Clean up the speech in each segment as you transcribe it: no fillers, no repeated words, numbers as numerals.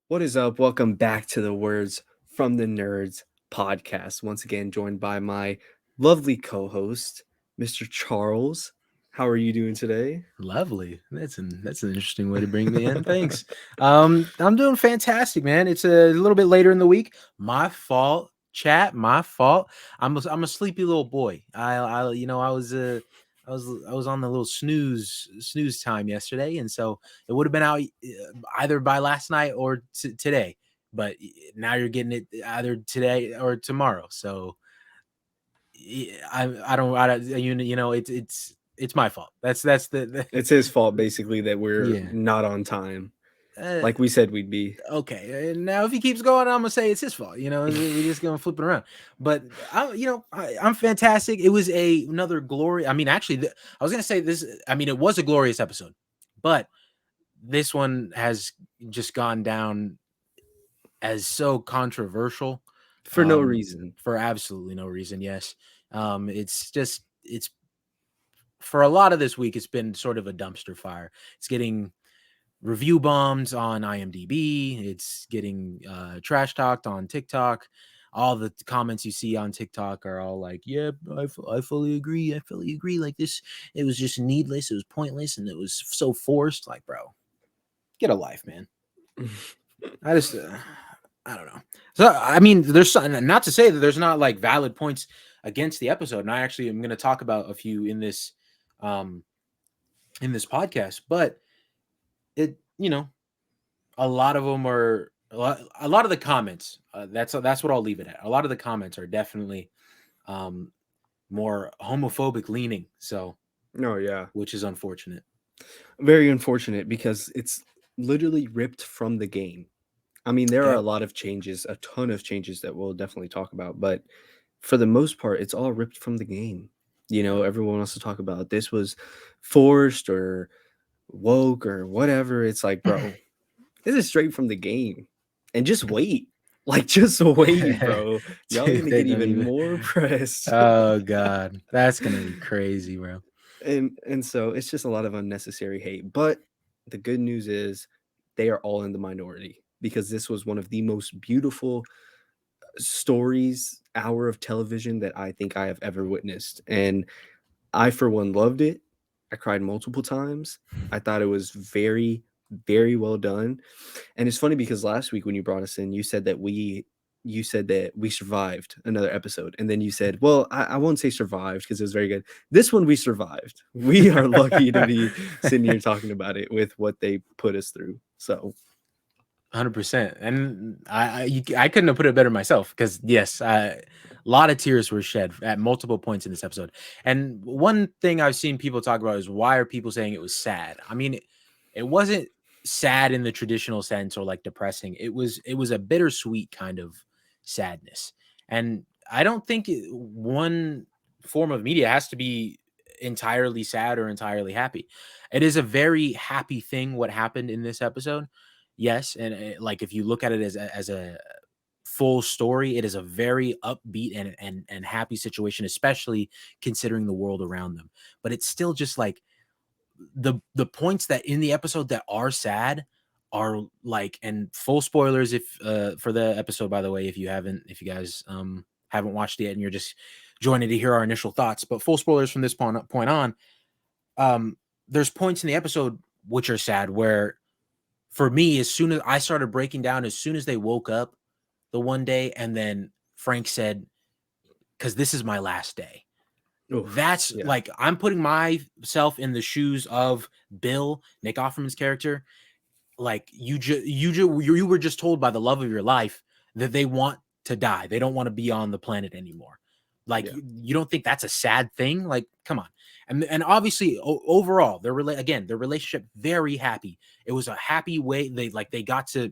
What is up? Welcome back to the Words from the Nerds podcast. Once again, joined by my lovely co host, Mr. Charles. How are you doing today? Lovely. That's an interesting way to bring me in. Thanks. I'm doing fantastic, man. It's a little bit later in the week. My fault, chat. My fault. I'm a sleepy little boy. I was on the little snooze time yesterday, and so it would have been out either by last night or today. But now you're getting it either today or tomorrow. So it's my fault. That's It's his fault, basically, that we're yeah. not on time, Uh, like we said we'd be. okay, and now if he keeps going, I'm gonna say it's his fault. We're just gonna flip it around. But I'm fantastic. It was another glory. I mean, actually, I was gonna say this. I mean, it was a glorious episode, but this one has just gone down as so controversial, For no reason. for absolutely no reason. Yes, it's for a lot of this week. It's been sort of a dumpster fire. It's getting review bombs on IMDb. It's getting trash talked on TikTok. All the comments you see on TikTok are all like, "Yeah, I fully agree. I fully agree. Like this, it was just needless. It was pointless, and it was so forced." Like, bro, get a life, man. I just, I don't know. So, I mean, not to say that there's not like valid points against the episode, and I actually am going to talk about a few um, in this podcast, but it, a lot of them are a lot of the comments. That's what I'll leave it at. A lot of the comments are definitely um, more homophobic leaning. So, Oh, yeah. which is unfortunate. Very unfortunate because it's literally ripped from the game. I mean, there are a Yep. lot of changes, a ton of changes that we'll definitely talk about, but for the most part, it's all ripped from the game. Everyone wants to talk about this was forced or woke or whatever. It's like, bro, this is straight from the game. And just wait. Like, just wait, bro. Y'all are Dude, gonna they get don't even even. more pressed. Oh God, that's gonna be crazy, bro. And so it's just a lot of unnecessary hate. But the good news is they are all in the minority because this was one of the most beautiful stories, hour of television that I think I have ever witnessed. And I, for one, loved it. I cried multiple times. I thought it was very, very well done. And it's funny because last week when you brought us in, you said that we survived another episode. And then you said, well, I won't say survived because it was very good. This one we survived. We are lucky to be sitting here talking about it with what they put us through. So 100%. And I couldn't have put it better myself because yes, a lot of tears were shed at multiple points in this episode. And one thing I've seen people talk about is why are people saying it was sad? I mean, it wasn't sad in the traditional sense or like depressing. It was a bittersweet kind of sadness. And I don't think one form of media has to be entirely sad or entirely happy. It is a very happy thing what happened in this episode. Yes, and like if you look at it as a full story, it is a very upbeat and happy situation, especially considering the world around them. But it's still just like the points that in the episode that are sad are like, and full spoilers if for the episode, by the way, if you guys haven't watched it yet and you're just joining to hear our initial thoughts, but full spoilers from this point on. There's points in the episode which are sad where for me, as soon as I started breaking down, as soon as they woke up the one day, and then Frank said, "Because this is my last day." oof, That's yeah. like I'm putting myself in the shoes of Bill, Nick Offerman's character. Like you were just told by the love of your life that they want to die. They don't want to be on the planet anymore. Like Yeah. you don't think that's a sad thing? Like, come on. And obviously overall, their relationship very happy. It was a happy way. They got to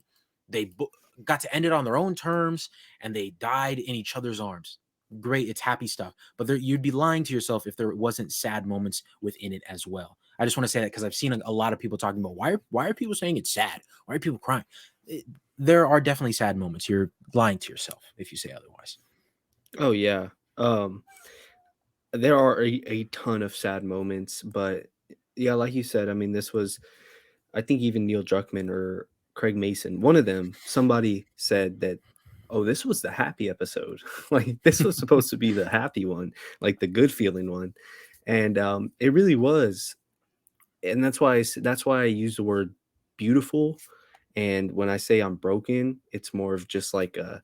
end it on their own terms, and they died in each other's arms. Great, it's happy stuff. But you'd be lying to yourself if there wasn't sad moments within it as well. I just want to say that because I've seen a lot of people talking about why are people saying it's sad? Why are people crying? There are definitely sad moments. You're lying to yourself if you say otherwise. Oh yeah. Um there are a ton of sad moments, but yeah, like you said, I mean, this was I think even Neil Druckmann or Craig Mason, one of them, somebody said that, oh, this was the happy episode. Like this was supposed to be the happy one, like the good feeling one. And it really was. And that's why I use the word beautiful. And when I say I'm broken, it's more of just like a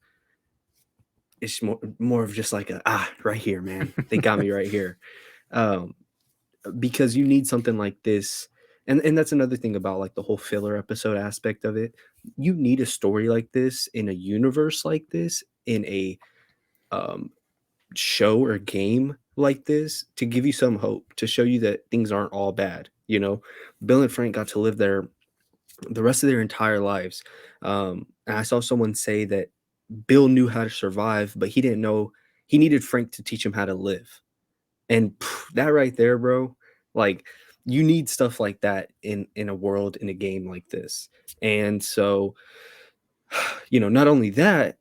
it's more of just like a right here, man. They got me right here. Um, because you need something like this. And that's another thing about like the whole filler episode aspect of it. You need a story like this in a universe like this, in a um, show or game like this, to give you some hope, to show you that things aren't all bad. You know, Bill and Frank got to live the rest of their entire lives. And I saw someone say that Bill knew how to survive, but he didn't know he needed Frank to teach him how to live. And that right there, bro, like you need stuff like that in a world, in a game like this. And so, not only that,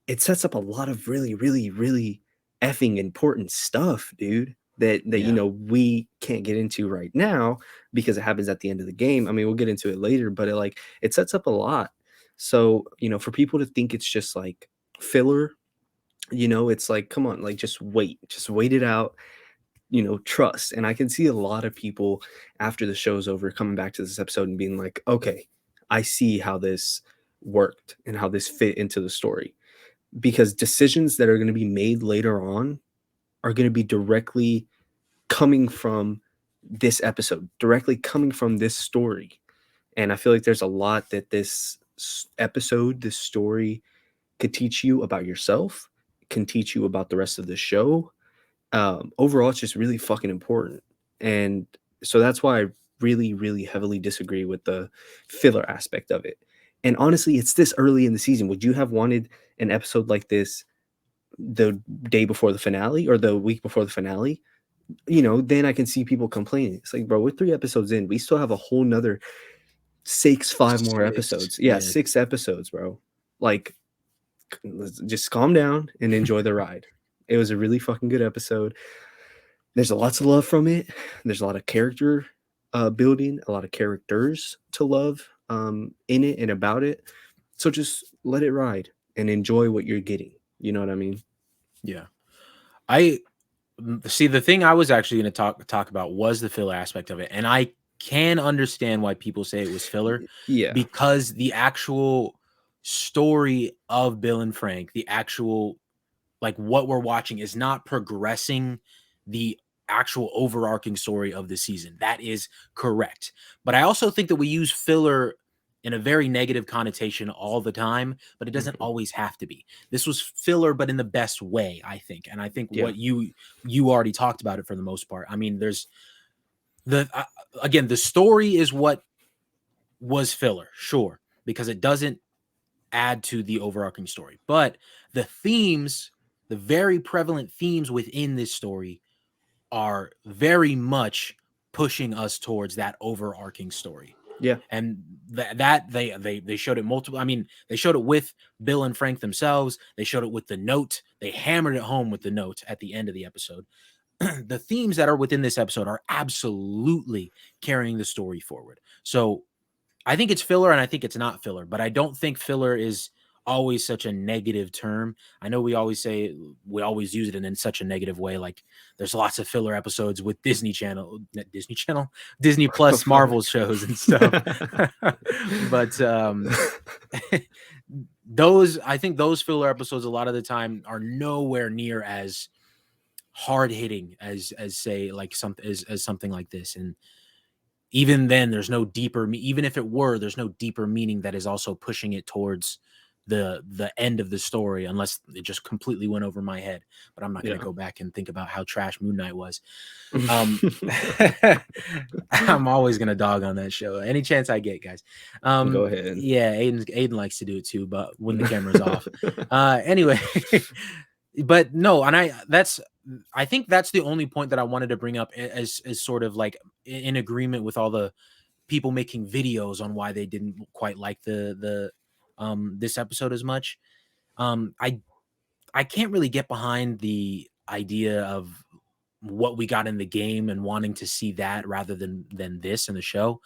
it sets up a lot of really, really, really effing important stuff, dude. That Yeah. we can't get into right now because it happens at the end of the game. I mean, we'll get into it later, but it sets up a lot. So, for people to think it's just like filler, it's like, come on, like just wait it out, trust. And I can see a lot of people after the show's over coming back to this episode and being like, okay, I see how this worked and how this fit into the story. Because decisions that are going to be made later on are going to be directly coming from this episode, directly coming from this story. And I feel like there's a lot that episode, this story could teach you about yourself, can teach you about the rest of the show. Overall, it's just really fucking important. And so that's why I really, really heavily disagree with the filler aspect of it. And honestly, it's this early in the season. Would you have wanted an episode like this the day before the finale or the week before the finale? Then I can see people complaining. It's like, bro, we're 3 episodes in. We still have a whole nother five more 6. episodes. Yeah, Yeah. 6 episodes, bro. Like, let's just calm down and enjoy the ride. It was a really fucking good episode. There's a lots of love from it. There's a lot of character building, a lot of characters to love in it and about it. So just let it ride and enjoy what you're getting. You know what I mean? Yeah. I see, the thing I was actually going to talk about was the filler aspect of it, and I can understand why people say it was filler, Yeah. because the actual story of Bill and Frank, the actual, like, what we're watching is not progressing the actual overarching story of the season. That is correct. But I also think that we use filler in a very negative connotation all the time, but it doesn't Mhm. always have to be. This was filler, but in the best way, I think. And I think Yeah. what you already talked about it for the most part. I mean, there's again, the story is what was filler, sure, because it doesn't add to the overarching story. But the themes, the very prevalent themes within this story, are very much pushing us towards that overarching story. Yeah. And that they showed it multiple. I mean, they showed it with Bill and Frank themselves. They showed it with the note. They hammered it home with the note at the end of the episode. The themes that are within this episode are absolutely carrying the story forward. So I think it's filler and I think it's not filler, but I don't think filler is always such a negative term. I know we always use it in such a negative way. Like, there's lots of filler episodes with Disney Oh, Plus fuck. Marvel shows and stuff. But I think those filler episodes a lot of the time are nowhere near as hard hitting as say like something as something like this. And even then there's no deeper even if it were, there's no deeper meaning that is also pushing it towards the end of the story, unless it just completely went over my head. But I'm not going to Yeah. go back and think about how trash Moon Knight was. um I'm always going to dog on that show any chance I get, guys. Go ahead. Yeah, Aiden likes to do it too, but when the camera's off. Anyway, but no, and I think that's the only point that I wanted to bring up as sort of like in agreement with all the people making videos on why they didn't quite like the this episode as much. I can't really get behind the idea of what we got in the game and wanting to see that rather than this in the show.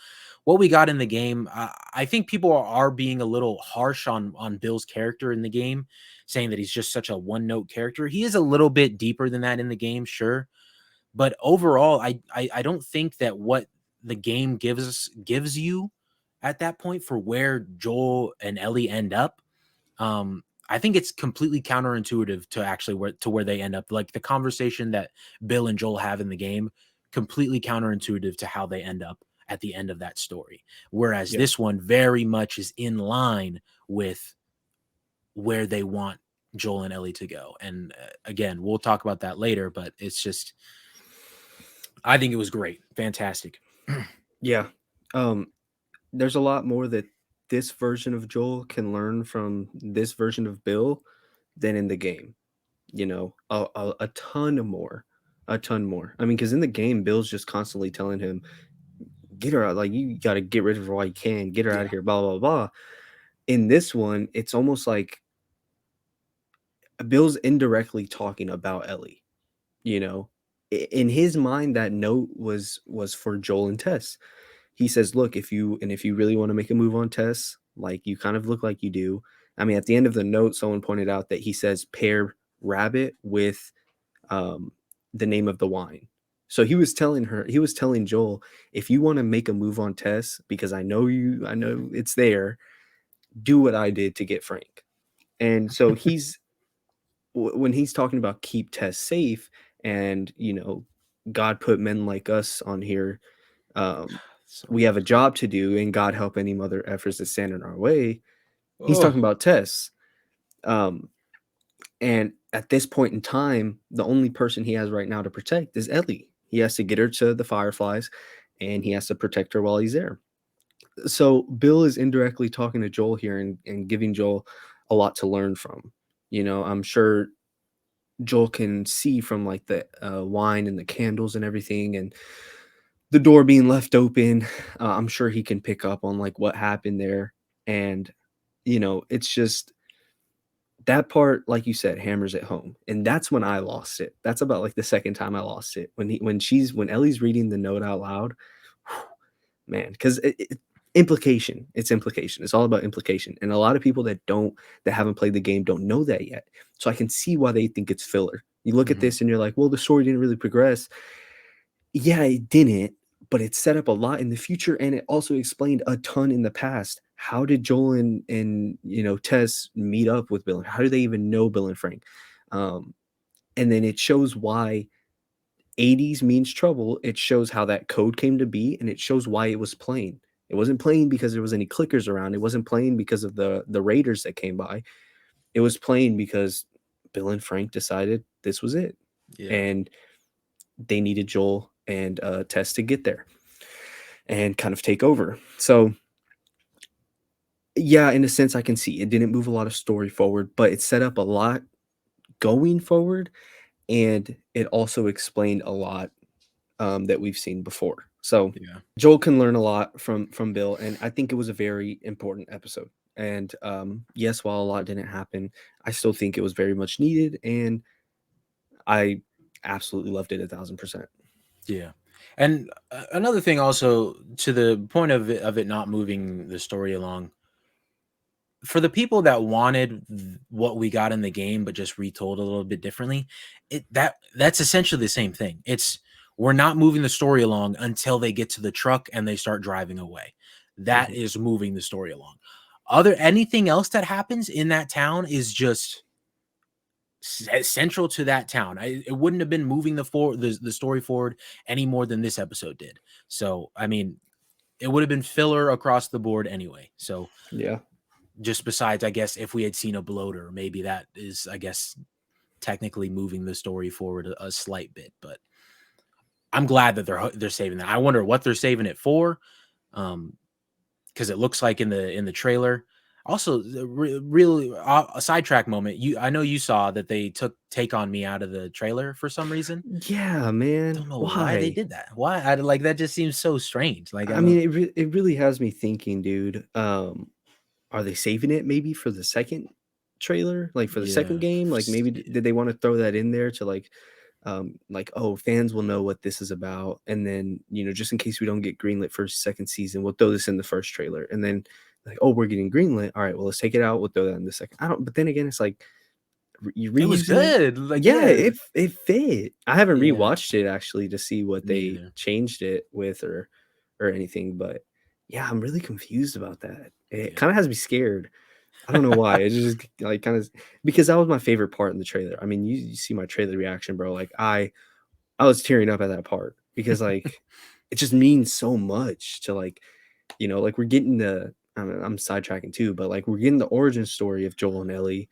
What we got in the game, I think people are being a little harsh on Bill's character in the game, saying that he's just such a one note character. He is a little bit deeper than that in the game, sure, but overall, I don't think that what the game gives you at that point for where Joel and Ellie end up, I think it's completely counterintuitive to actually where they end up. Like the conversation that Bill and Joel have in the game, completely counterintuitive to how they end up at the end of that story. Whereas Yeah. this one very much is in line with where they want Joel and Ellie to go. And again, we'll talk about that later, but it's just I think it was great. Fantastic. Yeah. Um, there's a lot more that this version of Joel can learn from this version of Bill than in the game. You know, a ton more, a ton more. I mean, because in the game, Bill's just constantly telling him, "Get her out! Like you got to get rid of her while you can. Get her out Yeah. of here." Blah blah blah. In this one, it's almost like Bill's indirectly talking about Ellie. You know, in his mind, that note was for Joel and Tess. He says, "Look, if you really want to make a move on Tess, like you kind of look like you do." I mean, at the end of the note, someone pointed out that he says pair rabbit with um, the name of the wine. So he was telling Joel, if you want to make a move on Tess, because I know it's there, do what I did to get Frank. And so when he's talking about keep Tess safe, and God put men like us on here. Um, So we have a job to do, and God help any mother efforts that stand in our way. He's oh talking about Tess. Um, and at this point in time, the only person he has right now to protect is Ellie. He has to get her to the Fireflies, and he has to protect her while he's there. So Bill is indirectly talking to Joel here, and giving Joel a lot to learn from. I'm sure Joel can see from like the wine and the candles and everything, and the door being left open. I'm sure he can pick up on like what happened there, and it's just that part, like you said, hammers it home, and that's when I lost it. That's about like the second time I lost it when Ellie's reading the note out loud, man, because implication, it's implication. It's all about implication, and a lot of people that haven't played the game don't know that yet. So I can see why they think it's filler. You look at mhm. this and you're like, well, the story didn't really progress. Yeah, it didn't, but it set up a lot in the future, and it also explained a ton in the past. How did Joel and Tess meet up with Bill? How do they even know Bill and Frank? Um, and then it shows why 80s means trouble. It shows how that code came to be, and it shows why it was playing. It wasn't playing because there was any clickers around. It wasn't playing because of the raiders that came by. It was playing because Bill and Frank decided this was it, Yeah. and they needed Joel and Tess to get there and kind of take over. So, yeah, in a sense, I can see it didn't move a lot of story forward, but it set up a lot going forward, and it also explained a lot that we've seen before. So, Yeah. Joel can learn a lot from Bill, and I think it was a very important episode. And yes, while a lot didn't happen, I still think it was very much needed, and I absolutely loved it 1,000%. Yeah. And another thing also to the point of it not moving the story along, for the people that wanted what we got in the game but just retold a little bit differently, that's essentially the same thing. It's we're not moving the story along until they get to the truck and they start driving away. That Mhm. is moving the story along. Other anything else that happens in that town is just central to that town. It wouldn't have been moving the story forward any more than this episode did. So, I mean, it would have been filler across the board anyway. So, Yeah. just besides, I guess, if we had seen a bloater, maybe that is, I guess, technically moving the story forward a slight bit. But I'm glad that they're saving that. I wonder what they're saving it for, because it looks like in the trailer. Also, really a sidetrack moment. I know you saw that they took "Take on Me" out of the trailer for some reason. Yeah, man. Don't know why they Why? did that. Why? Like that just seems so strange. Like I I mean, don't. it really has me thinking, dude. Are they saving it maybe for the second trailer, like for the second Yeah. game? Like maybe did they want to throw that in there to like? like, oh, fans will know what this is about, and then just in case we don't get greenlit for second season, we'll throw this in the first trailer, and then like, oh, we're getting greenlit. All right, well, let's take it out. We'll throw that in the second. I don't. But then again, it's like you It was reusing it. good. Like, Yeah, yeah, it fit. I haven't yeah, rewatched it actually to see what me they either. changed it with or anything, but yeah, I'm really confused about that. It Yeah. kind of has me scared. I don't know why. It just like kind of because that was my favorite part in the trailer. I mean, you see my trailer reaction, bro. Like I was tearing up at that part because like it just means so much to like like we're getting the I'm sidetracking too, but like we're getting the origin story of Joel and Ellie,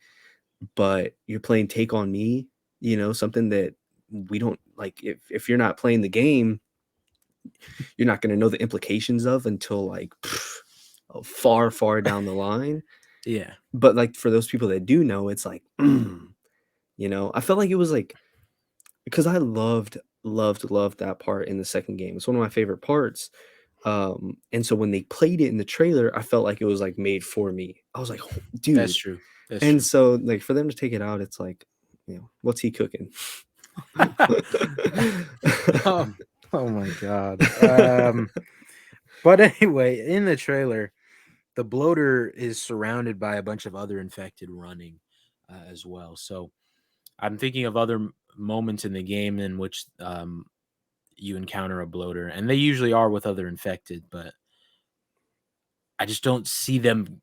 but you're playing Take on Me, something that we don't like. If you're not playing the game, you're not going to know the implications of until like far, far down the line. Yeah. But like for those people that do know, it's like, I felt like it was like because I loved that part in the second game. It's one of my favorite parts. And so when they played it in the trailer, I felt like it was like made for me. I was like, "Oh, That's dude." true. That's And true. so like for them to take it out, it's like, what's he cooking? Oh, oh my god. But anyway, in the trailer, the bloater is surrounded by a bunch of other infected running as well. So I'm thinking of other moments in the game in which you encounter a bloater, and they usually are with other infected, but I just don't see them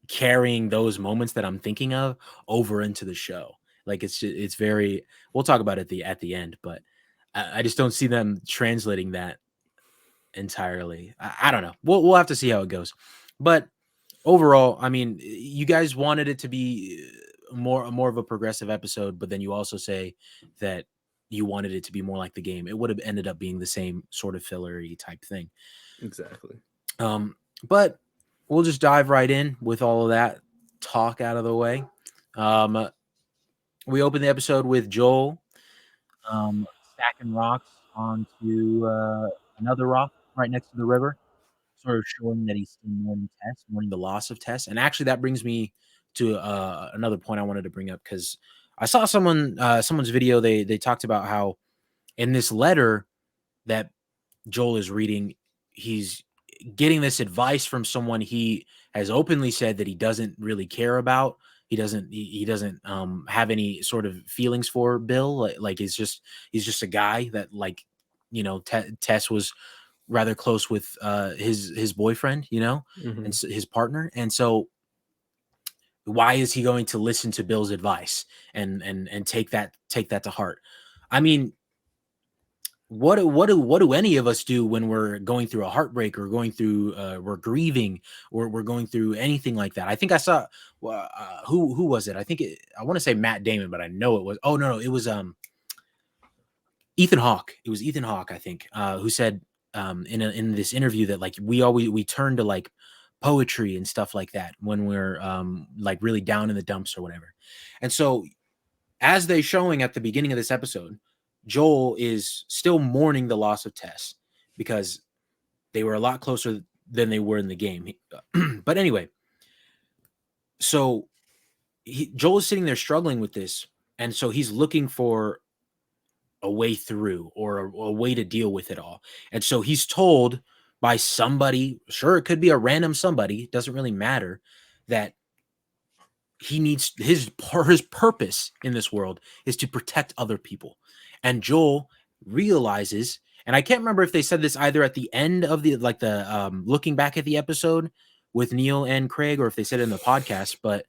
carrying those moments that I'm thinking of over into the show. Like it's very. We'll talk about it at the end, but I just don't see them translating that entirely. I don't know. We'll have to see how it goes. But overall, I mean, you guys wanted it to be more of a progressive episode, but then you also say that you wanted it to be more like the game. It would have ended up being the same sort of fillery type thing. Exactly. But we'll just dive right in with all of that talk out of the way. Um, we open the episode with Joel stacking rocks onto another rock right next to the river, sort of showing that he's still mourning Tess, mourning the loss of Tess. And actually, that brings me to another point I wanted to bring up because I saw someone's video. They talked about how in this letter that Joel is reading, he's getting this advice from someone he has openly said that he doesn't really care about. He doesn't have any sort of feelings for Bill. Like he's just a guy that like Tess was rather close with his boyfriend, and Hmm. his partner. And so why is he going to listen to Bill's advice and take that to heart? I mean, what do any of us do when we're going through a heartbreak or going through we're grieving or we're going through anything like that? I think I saw who was it? I want to say Matt Damon, but I know it was. Oh no, it was Ethan Hawke. It was Ethan Hawke, I think, who said in this interview that like we turn to like poetry and stuff like that when we're like really down in the dumps or whatever. And so as they showing at the beginning of this episode, Joel is still mourning the loss of Tess because they were a lot closer than they were in the game. But anyway, so Joel is sitting there struggling with this, and so he's looking for a way through or a way to deal with it all. And so he's told by somebody, sure, it could be a random somebody, doesn't really matter, that he needs his purpose in this world is to protect other people. And Joel realizes, and I can't remember if they said this either at the end of the looking back at the episode with Neil and Craig, or if they said it in the podcast, but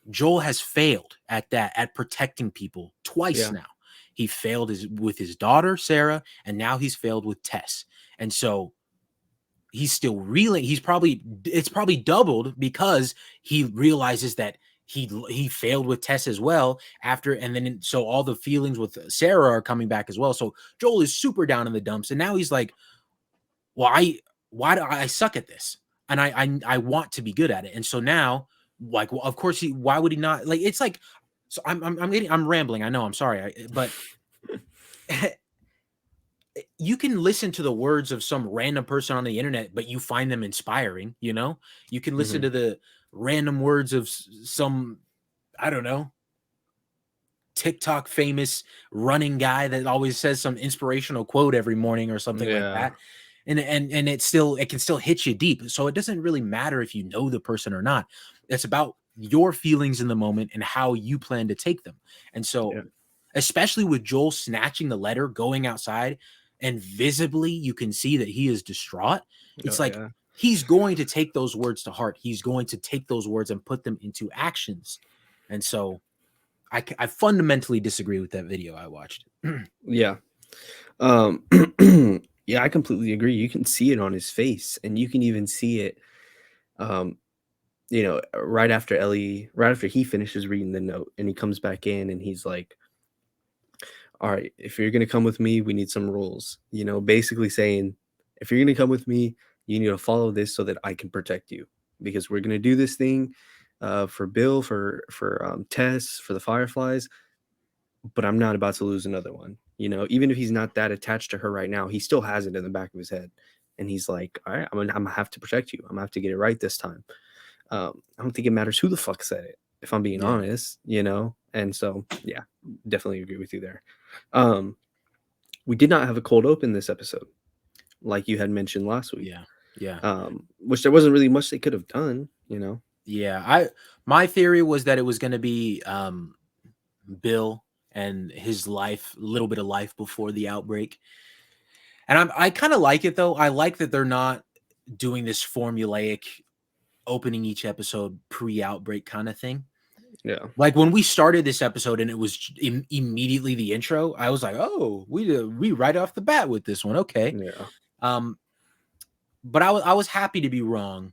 Joel has failed at protecting people twice Yeah. now. He failed with his daughter Sarah, and now he's failed with Tess. And so he's still reeling. It's probably doubled because he realizes that he failed with Tess as well after, and then so all the feelings with Sarah are coming back as well. So Joel is super down in the dumps, and now he's like, "Well, why do I suck at this? And I want to be good at it." And so now, like, well, of course why would he not? Like, it's like, so I'm rambling. I know. I'm sorry, but you can listen to the words of some random person on the internet, but you find them inspiring. You can listen Hmm. to the random words of some, I don't know, TikTok famous running guy that always says some inspirational quote every morning or something like Yeah. that. And it can still hit you deep. So it doesn't really matter if you know the person or not. It's about your feelings in the moment and how you plan to take them. And so Yeah. especially with Joel snatching the letter, going outside, and visibly you can see that he is distraught. It's Oh, like yeah. he's going to take those words to heart. He's going to take those words and put them into actions. And so I fundamentally disagree with that video I watched. Yeah. Um, yeah, I completely agree. You can see it on his face, and you can even see it, um, right after he finishes reading the note, and he comes back in, and he's like, "All right, if you're gonna come with me, we need some rules." Basically saying, "If you're gonna come with me, you need to follow this so that I can protect you, because we're gonna do this thing, for Bill, for Tess, for the Fireflies, but I'm not about to lose another one." Even if he's not that attached to her right now, he still has it in the back of his head, and he's like, "All right, I'm gonna have to protect you. I'm gonna have to get it right this time." I don't think it matters who the fuck said it, if I'm being Yeah, honest. And so, yeah, definitely agree with you there. Um, we did not have a cold open this episode, like you had mentioned last week, yeah, yeah, which there wasn't really much they could have done. yeah. My theory was that it was going to be Bill and his life, a little bit of life before the outbreak. And I kind of like it though. I like that they're not doing this formulaic opening each episode pre-outbreak kind of thing. Yeah, Like when we started this episode and it was immediately the intro, I was like, "Oh, we right off the bat with this one, okay." yeah, Um, but I was happy to be wrong.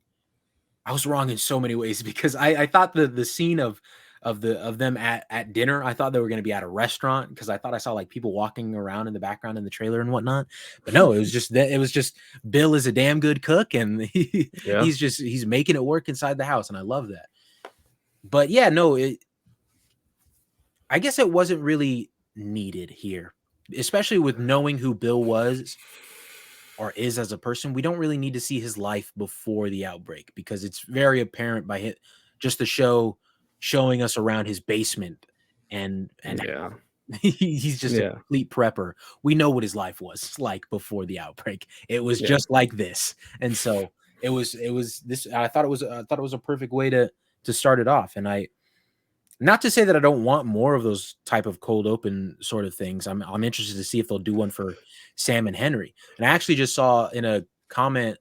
I was wrong in so many ways because I thought the scene of them at dinner, I thought they were going to be at a restaurant because I thought I saw like people walking around in the background in the trailer and whatnot. But no, it was just Bill is a damn good cook and yeah, he's making it work inside the house and I love that. But yeah, no, I guess it wasn't really needed here, especially with knowing who Bill was or is as a person. We don't really need to see his life before the outbreak because it's very apparent by just the show showing us around his basement and yeah, he's just a yeah, complete prepper. We know what his life was like before the outbreak. It was yeah, just like this. And so it was this I thought it was a perfect way to start it off and I not to say that I don't want more of those type of cold open sort of things. I'm interested to see if they'll do one for Sam and Henry. And I actually just saw in a comment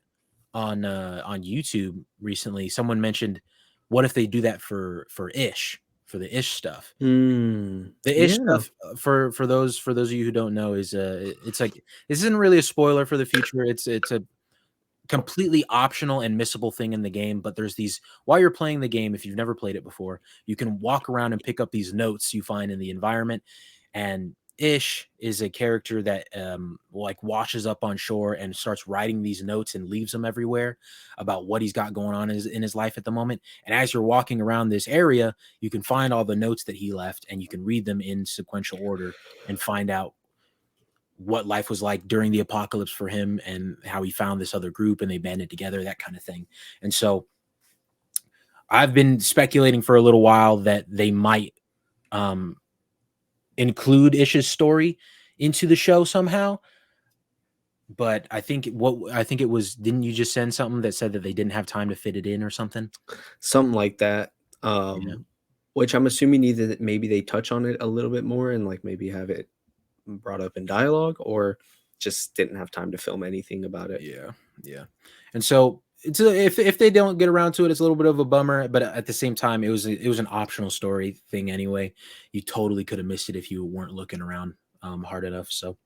on YouTube recently, someone mentioned, what if they do that for Ish, for the Ish stuff? The Ish yeah, stuff, for those of you who don't know, is it's like this isn't really a spoiler for the future. It's a completely optional and missable thing in the game, but there's these while you're playing the game, if you've never played it before, you can walk around and pick up these notes you find in the environment. And Ish is a character that like washes up on shore and starts writing these notes and leaves them everywhere about what he's got going on in his life at the moment. And as you're walking around this area, you can find all the notes that he left and you can read them in sequential order and find out what life was like during the apocalypse for him and how he found this other group and they banded together, that kind of thing. And so I've been speculating for a little while that they might um, include Ish's story into the show somehow. But I think it was, didn't you just send something that said that they didn't have time to fit it in or something? something like that. Yeah. Which I'm assuming either that maybe they touch on it a little bit more and like maybe have it brought up in dialogue, or just didn't have time to film anything about it. Yeah, yeah. And so if they don't get around to it, it's a little bit of a bummer. But at the same time, it was an optional story thing anyway. You totally could have missed it if you weren't looking around hard enough. So,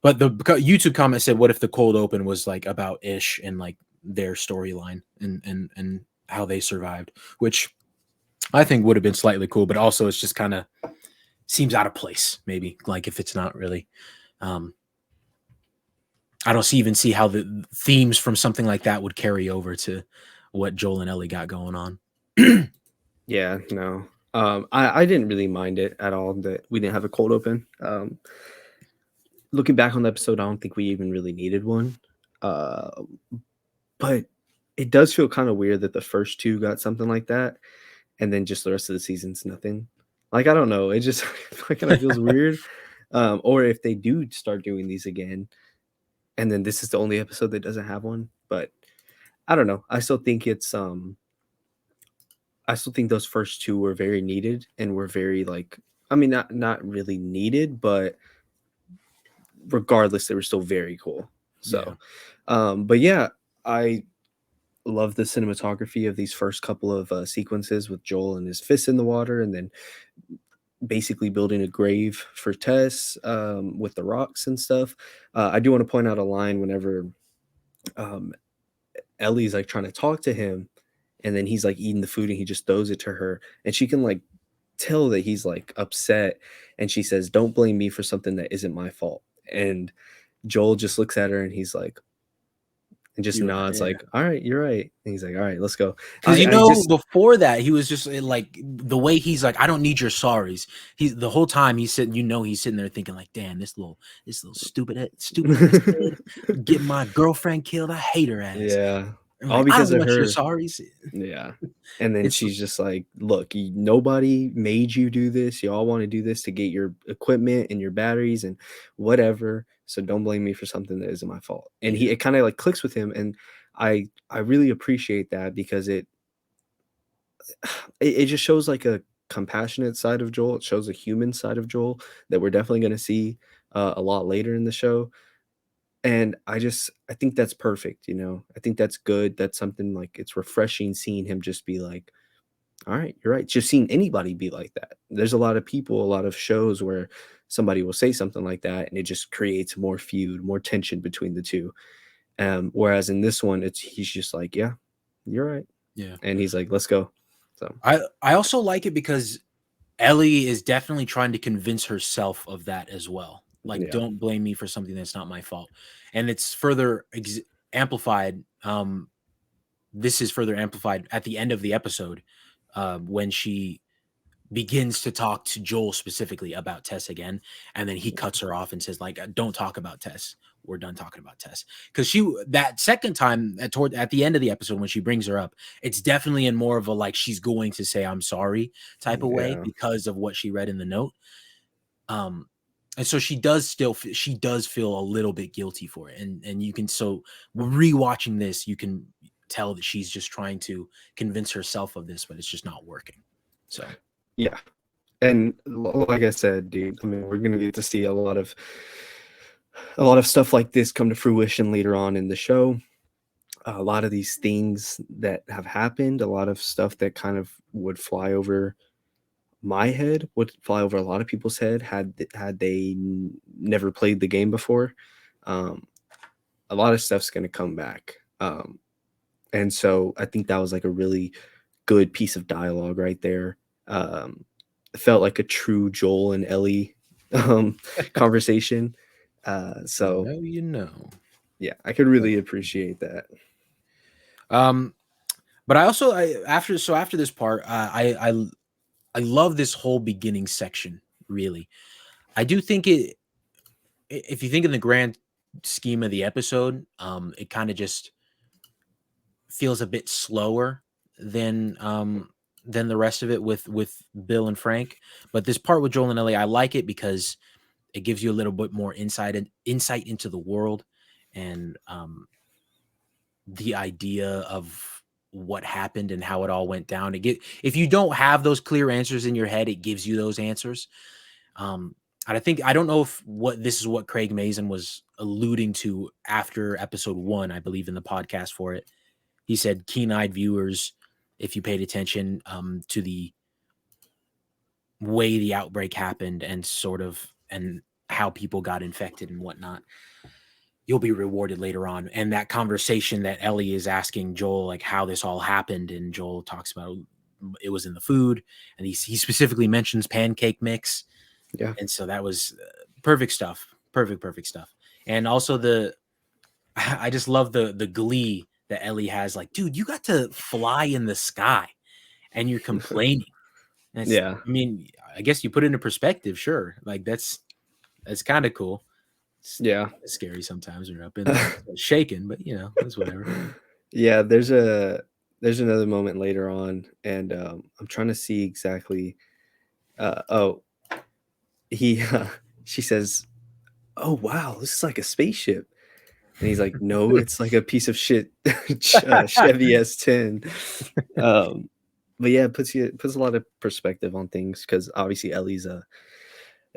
but the YouTube comment said, "What if the cold open was like about Ish and like their storyline and how they survived?" Which I think would have been slightly cool, but also it's just kind of seems out of place. Maybe like if it's not really. Um, I don't even see how the themes from something like that would carry over to what Joel and Ellie got going on. Yeah, no. I didn't really mind it at all that we didn't have a cold open. Looking back on the episode, I don't think we even really needed one. Uh, but it does feel kind of weird that the first two got something like that, and then just the rest of the season's nothing. Like, I don't know, it just it kinda feels weird, or if they do start doing these again, and then this is the only episode that doesn't have one, but I don't know. I still think those first 2 were very needed and were very, like I mean, not really needed, but regardless, they were still very cool. Yeah. So, but yeah, I love the cinematography of these first couple of, sequences with Joel and his fists in the water, and then basically building a grave for Tess, with the rocks and stuff. I do wanna point out a line whenever, um, Ellie's, like, trying to talk to him, and then he's, like, eating the food, and he just throws it to her, and she can, like, tell that he's, like, upset, and she says, "Don't blame me for something that isn't my fault." And Joel just looks at her, and he's like and just You're right. nods Yeah. like, "Alright, you're right." And he's like, "Alright, let's go." Because I just before that, he was just like the way he's like, I don't need your sorries. He's the whole time he's sitting, he's sitting there thinking like, damn, this little stupid ass kid getting my girlfriend killed. I hate her ass. Yeah. And All like, I because don't of want your her. sorries. Yeah. And then It's she's just like, "Look, nobody made you do this. You all want to do this to get your equipment and your batteries and whatever. So don't blame me for something that isn't my fault." And yeah, it kind of like clicks with him, and I really appreciate that because it just shows like a compassionate side of Joel. It shows a human side of Joel that we're definitely going to see a lot later in the show. And I think that's perfect. I think that's good. That's something like it's refreshing seeing him just be like, all right, you're right. Just seeing anybody be like that. There's a lot of people, a lot of shows where somebody will say something like that and it just creates more feud, more tension between the two. Whereas in this one, he's just like, yeah, you're right. yeah. And he's like, let's go. So I also like it because Ellie is definitely trying to convince herself of that as well. Like, yeah. don't blame me for something that's not my fault. And it's further amplified. This is further amplified at the end of the episode when she begins to talk to Joel specifically about Tess again, and then he cuts her off and says, like, "Don't talk about Tess. We're done talking about Tess." Because that second time at the end of the episode when she brings her up, it's definitely in more of a like she's going to say I'm sorry type of way Yeah. because of what she read in the note. Um, and so she does feel a little bit guilty for it, and you can rewatching this, you can tell that she's just trying to convince herself of this, but it's just not working. So Yeah. And like I said, dude, I mean, we're gonna get to see a lot of stuff like this come to fruition later on in the show. A lot of these things that have happened, a lot of stuff that kind of would fly over my head, would fly over a lot of people's head had they never played the game before. Um, a lot of stuff's gonna come back. And so I think that was like a really good piece of dialogue right there. It felt like a true Joel and Ellie conversation. you So know, you know. yeah, I could really appreciate that. Um, but I also after this part, I love this whole beginning section. Really, I do think if you think in the grand scheme of the episode, it kind of just feels a bit slower than the rest of it with Bill and Frank. But this part with Joel and Ellie, I like it because it gives you a little bit more insight into the world and the idea of what happened and how it all went down. If you don't have those clear answers in your head, it gives you those answers. And I don't know if this is what Craig Mazin was alluding to after episode 1, I believe in the podcast for it. He said keen-eyed viewers, if you paid attention to the way the outbreak happened and how people got infected and whatnot, you'll be rewarded later on. And that conversation that Ellie is asking Joel, like how this all happened, and Joel talks about it was in the food, and he specifically mentions pancake mix, Yeah. and so that was perfect stuff, perfect stuff. And also I just love the glee that Ellie has, like, dude, you got to fly in the sky, and you're complaining. And Yeah. I mean, I guess you put it into perspective, sure, like that's kind of cool. It's Yeah. scary sometimes when you're up in there shaking, but it's whatever. Yeah, there's another moment later on, and I'm trying to see exactly Oh, he she says, "Oh wow, this is like a spaceship." And he's like, "No, it's like a piece of shit Chevy S10." Um, but yeah, it puts a lot of perspective on things because obviously Ellie's an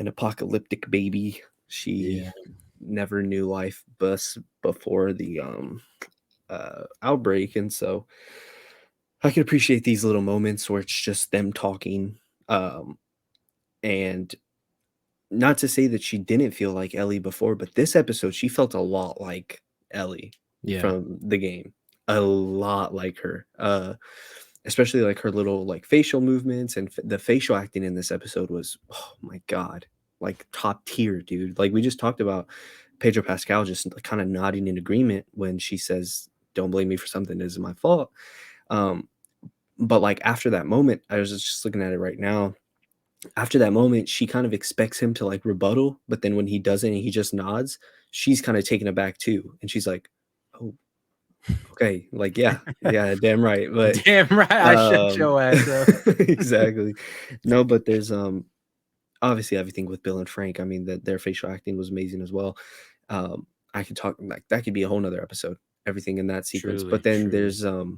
apocalyptic baby. She Yeah, never knew life before the outbreak, and so I can appreciate these little moments where it's just them talking. Um, and not to say that she didn't feel like Ellie before, but this episode she felt a lot like Ellie yeah. from the game, a lot like her. Especially like her little like facial movements and the facial acting in this episode was, oh my god, like top tier, dude. Like we just talked about Pedro Pascal just kind of nodding in agreement when she says, "Don't blame me for something that isn't my fault." Um, but like after that moment, I was just looking at it right now. After that moment, she kind of expects him to like rebuttal, but then when he doesn't and he just nods, she's kind of taken aback too. And she's like, "Oh, okay, like yeah, yeah, damn right." But Damn right, I shut um your ass up. exactly. No, but there's obviously everything with Bill and Frank. I mean that their facial acting was amazing as well. I could talk like that could be a whole nother episode, everything in that sequence. But Truly, then truly.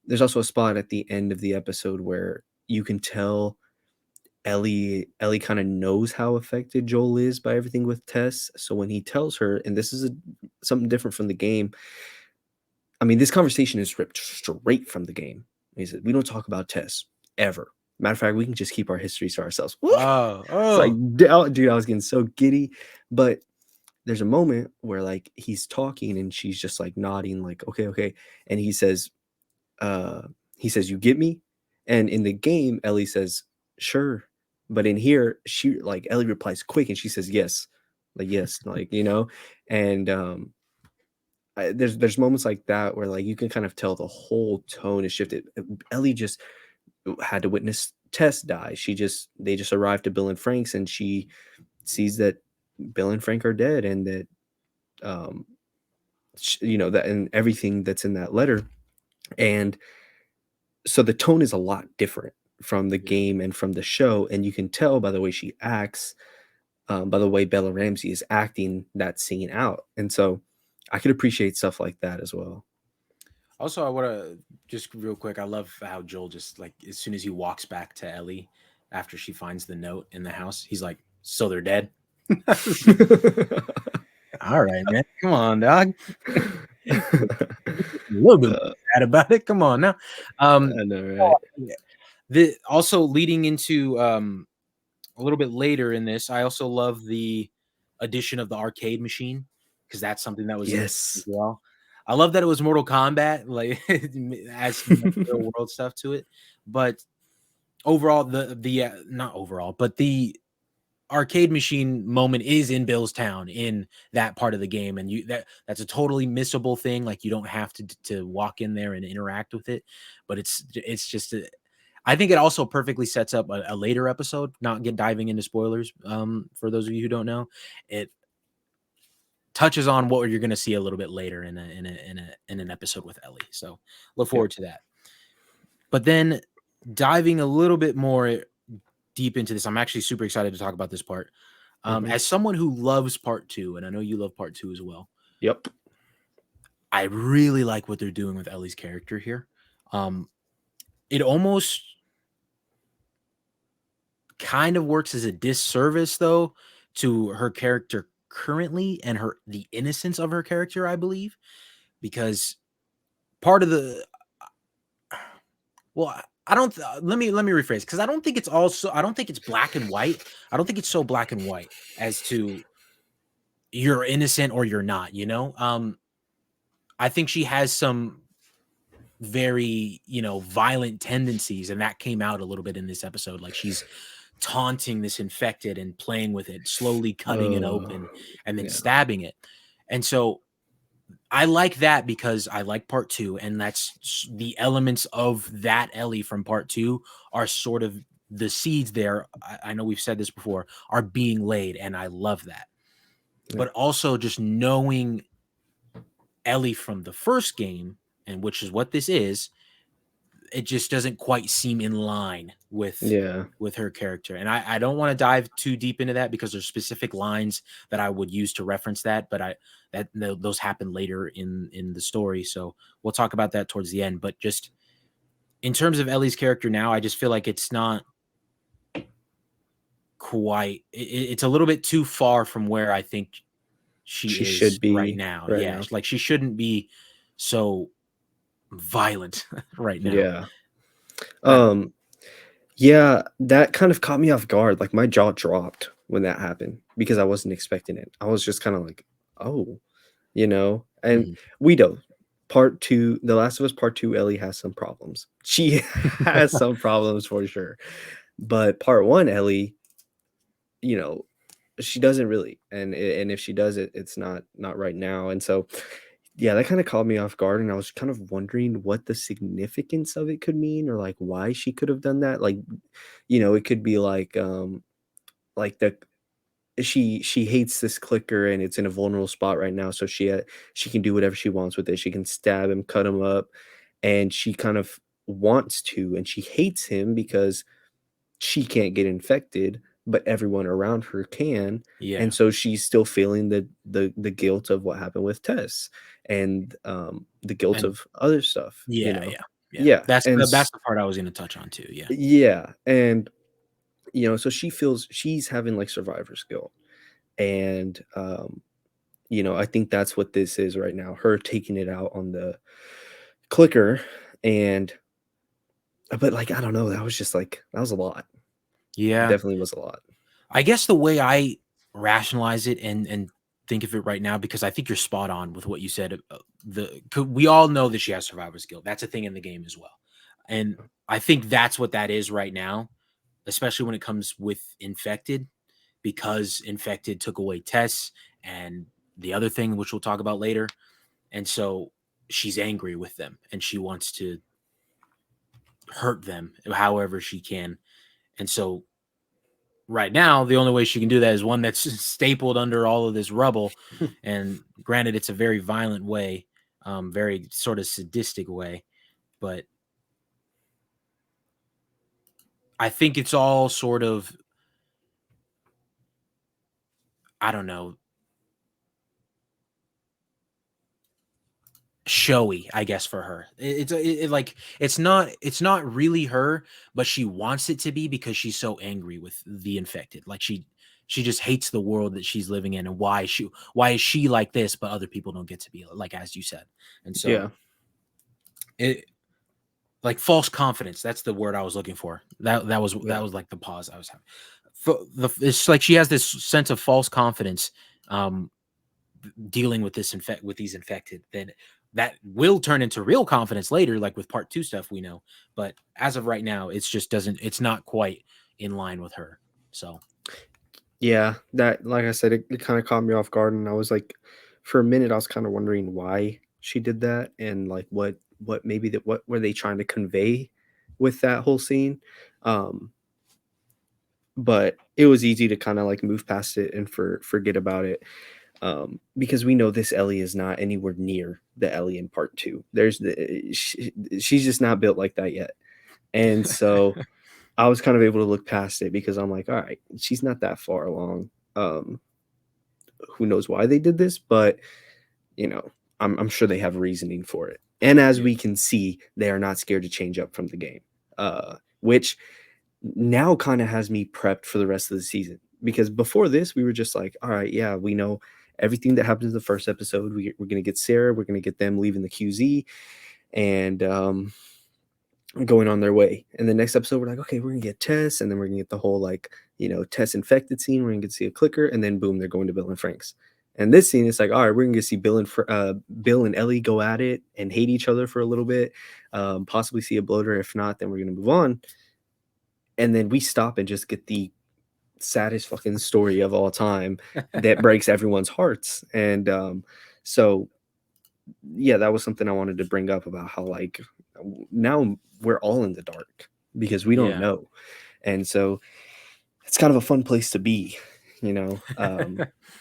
there's also a spot at the end of the episode where you can tell Ellie kind of knows how affected Joel is by everything with Tess. So when he tells her, and this is something different from the game. I mean, this conversation is ripped straight from the game. He said, "We don't talk about Tess ever. Matter of fact, we can just keep our histories to ourselves." Oh, It's like, oh. dude, I was getting so giddy. But there's a moment where like he's talking and she's just like nodding, like, "Okay, okay." And uh, he says, "You get me?" And in the game, Ellie says, "Sure." But in here, she like Ellie replies quick and she says, "Yes." Like, yes, like, and there's moments like that where like you can kind of tell the whole tone is shifted. Ellie just had to witness Tess die. They just arrived to Bill and Frank's and she sees that Bill and Frank are dead and that um that and everything that's in that letter. And so the tone is a lot different from the Yeah. game and from the show, and you can tell by the way she acts, by the way Bella Ramsey is acting that scene out. And so I could appreciate stuff like that as well. Also, I want to just real quick. I love how Joel just like as soon as he walks back to Ellie after she finds the note in the house, he's like, "So they're dead." All right, man. Come on, dog. A little bit Uh, sad about it. Come on now. Um, I know, oh, right? yeah. Also leading into a little bit later in this, I also love the addition of the arcade machine because that's something that was in as Yes. well. I love that it was Mortal Kombat, like adds some like, real world stuff to it. But overall, the not overall, but the arcade machine moment is in Bill's town in that part of the game, and that's a totally missable thing. Like you don't have to walk in there and interact with it, but it's just I think it also perfectly sets up a later episode. Not get diving into spoilers. For those of you who don't know, it touches on what you're going to see a little bit later in an episode with Ellie. So look Yep. forward to that. But then diving a little bit more deep into this, I'm actually super excited to talk about this part. Mhm. As someone who loves part two, and I know you love part two as well, Yep. I really like what they're doing with Ellie's character here. It almost kind of works as a disservice though to her character currently and the innocence of her character, I believe, because part of the well, I don't let me rephrase because I don't think it's also I don't think it's black and white. I don't think it's so black and white as to you're innocent or you're not, you know? I think she has some very, violent tendencies, and that came out a little bit in this episode. Like she's taunting this infected and playing with it, slowly cutting it Oh, open and then yeah. stabbing it. And so I like that because I like part two, and that's the elements of that Ellie from part two are sort of the seeds there. I know we've said this before, are being laid, and I love that. Yeah. But also just knowing Ellie from the first game, and which is what this is, it just doesn't quite seem in line Yeah. with her character. And I don't want to dive too deep into that because there's specific lines that I would use to reference that, but those happen later in the story. So we'll talk about that towards the end. But just in terms of Ellie's character now, I just feel like it's not quite it's a little bit too far from where I think she She is should right be now. right Yeah, now. like she shouldn't be so violent right now. Yeah. I Um, yeah, that kind of caught me off guard. Like my jaw dropped when that happened because I wasn't expecting it. I was just kind of like, "Oh," you know? And Mhm. we know part 2, The Last of Us Part 2, Ellie has some problems. She has some problems for sure. But part 1, Ellie, you know, she doesn't really. And if she does it, it's not right now. And so yeah, that kind of caught me off guard, and I was kind of wondering what the significance of it could mean, or like why she could have done that. Like, it could be like she hates this clicker and it's in a vulnerable spot right now, so she can do whatever she wants with it. She can stab him, cut him up, and she kind of wants to, and she hates him because she can't get infected, but everyone around her can, Yeah, and so she's still feeling the guilt of what happened with Tess, and, the guilt and of other stuff, you yeah, know? yeah, yeah. Yeah, That's and that's s the part I was gonna touch on too. Yeah, yeah, and, so she feels she's having, like, survivor's guilt, and, I think that's what this is right now, her taking it out on the clicker, and but, like, I don't know, that was just, like that was a lot. It yeah. definitely was a lot. I guess the way I rationalize it and think of it right now, because I think you're spot on with what you said. We all know that she has survivor's guilt. That's a thing in the game as well, and I think that's what that is right now, especially when it comes with infected, because infected took away Tess and the other thing, which we'll talk about later, and so she's angry with them and she wants to hurt them however she can, and so right now, the only way she can do that is one that's stapled under all of this rubble. And granted, it's a very violent way, very sort of sadistic way, but I think it's all sort of, I don't know, showy, I guess, for her. Like it's not really her, but she wants it to be because she's so angry with the infected. Like she just hates the world that she's living in, and why is she like this but other people don't get to be like, as you said. And so Yeah, it like false confidence, that's the word I was looking for. That yeah. was like the pause I was having. It's like she has this sense of false confidence, um dealing with with these infected, then that will turn into real confidence later, like with part 2 stuff we know. But as of right now, it's not quite in line with her. So Yeah, that like I said, it kinda caught me off guard, and I was like for a minute, I was kinda wondering why she did that and, like, what maybe that what were they trying to convey with that whole scene? Um, but it was easy to kinda, like, move past it and forget about it, because we know this Ellie is not anywhere near the Ellie in part 2. She's just not built like that yet, and so I was kind of able to look past it because I'm like, "Alright, she's not that far along." Who knows why they did this, but you know, I'm sure they have reasoning for it. And as yeah, we can see, they are not scared to change up from the game, which now kind of has me prepped for the rest of the season. Because before this, we were just like, all right, yeah, we know everything that happens in the first episode. We're going to get Sarah, we're going to get them leaving the QZ and going on their way. And the next episode, we're like, okay, we're going to get Tess, and then we're going to get the whole like, Tess infected scene. We're going to get to see a clicker, and then boom, they're going to Bill and Frank's. And this scene, it's like, all right, we're gonna see Bill and Ellie go at it and hate each other for a little bit, possibly see a bloater. If not, then we're gonna move on. And then we stop and just get the saddest fucking story of all time that breaks everyone's hearts. And so, yeah, that was something I wanted to bring up about how like now we're all in the dark because we don't yeah, know, and so it's kind of a fun place to be, you know,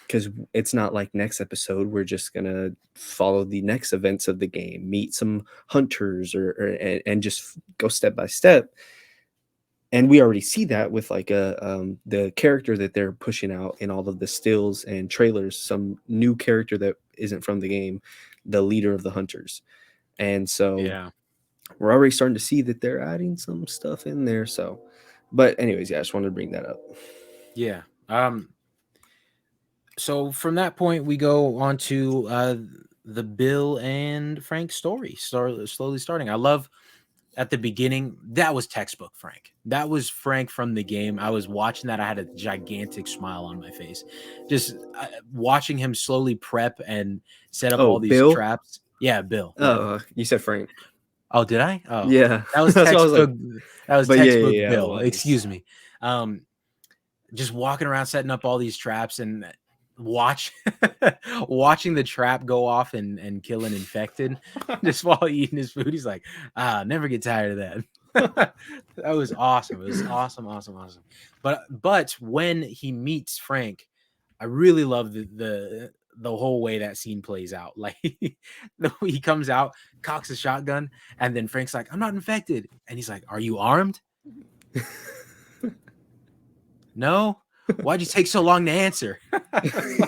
because it's not like next episode we're just gonna follow the next events of the game, meet some hunters, and just go step by step. And we already see that with like the character that they're pushing out in all of the stills and trailers, some new character that isn't from the game, the leader of the hunters. And so Yeah. we're already starting to see that they're adding some stuff in there. So, but anyways, yeah, I just wanted to bring that up. Yeah. So from that point, we go on to the Bill and Frank story, slowly starting. I love at the beginning, that was textbook Frank. That was Frank from the game. I was watching that. I had a gigantic smile on my face. Just watching him slowly prep and set up Oh, all these Bill. traps. Yeah, Bill. Yep. Oh, you said Frank. Oh, did I? Oh, Yeah, that was that's what I was like. textbook. That was But yeah, textbook yeah, yeah, it Bill. was. Excuse me. Um, just walking around setting up all these traps and watch watching the trap go off and kill an infected just while eating his food. He's like, never get tired of that. That was awesome. It was awesome, awesome, awesome. But when he meets Frank, I really love the whole way that scene plays out. Like he comes out, cocks a shotgun, and then Frank's like, I'm not infected. And he's like, are you armed? No. Why'd you take so long to answer?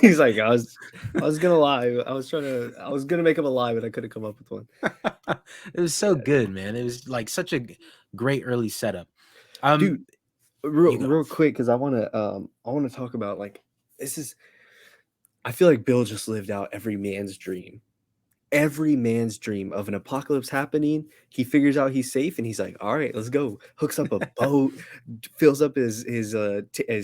He's like, I was gonna lie. I was gonna make up a lie, but I couldn't come up with one. It was so Yeah, good, man. It was like such a great early setup. Um, dude. Real you go. real quick, because I wanna talk about like this is. I feel like Bill just lived out every man's dream of an apocalypse happening. He figures out he's safe and he's like, all right, let's go. Hooks up a boat, fills up his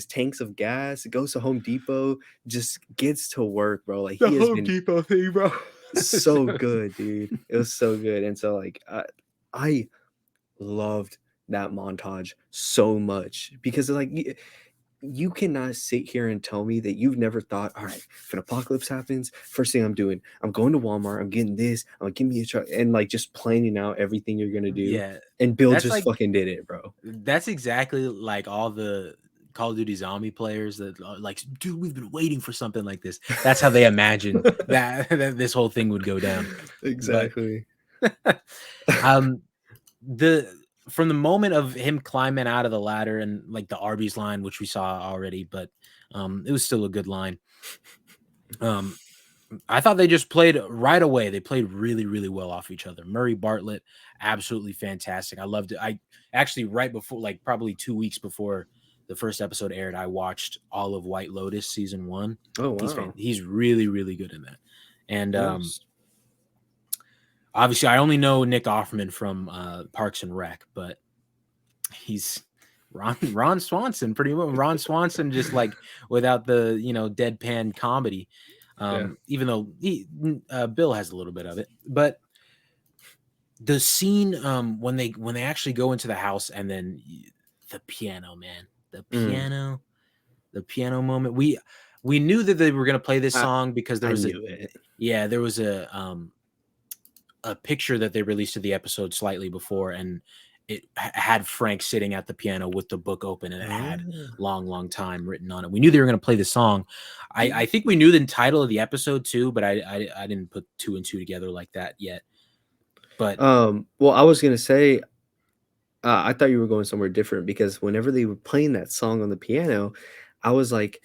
tanks of gas, goes to Home Depot, just gets to work, bro. Like The he has Home been Depot thing, bro. so good, dude. It was so good. And so like I loved that montage so much because like you cannot sit here and tell me that you've never thought, all right, if an apocalypse happens, first thing I'm doing, I'm going to Walmart, I'm getting this, I'm gonna give me a truck, and like just planning out everything you're gonna do. Yeah, And Bill that's just like fucking did it, bro. that's exactly like all the Call of Duty zombie players that are like, dude, we've been waiting for something like this. That's how they imagine that this whole thing would go down. But Exactly. um, the from the moment of him climbing out of the ladder and like the Arby's line, which we saw already, but it was still a good line. Um, I thought they just played right away. They played really, really well off each other. Murray Bartlett, absolutely fantastic. I loved it. I actually right before, like probably 2 weeks before the first episode aired, I watched all of White Lotus season 1. Oh wow. He's really, really good in that. And Nice. obviously, I only know Nick Offerman from Parks and Rec, but he's Ron Swanson, pretty much. Ron Swanson, just like without the deadpan comedy. Yeah. Even though Bill has a little bit of it, but the scene when they actually go into the house and then the piano, man, the Mm. piano, the piano moment. We knew that they were gonna play this I, song because there I was knew it. there was a picture that they released of the episode slightly before, and it had Frank sitting at the piano with the book open, and it had Ah. long time written on it. We knew they were going to play the song. I think we knew the title of the episode too, but I didn't put two and two together like that yet. But Well, I was gonna say, I thought you were going somewhere different because whenever they were playing that song on the piano, I was like,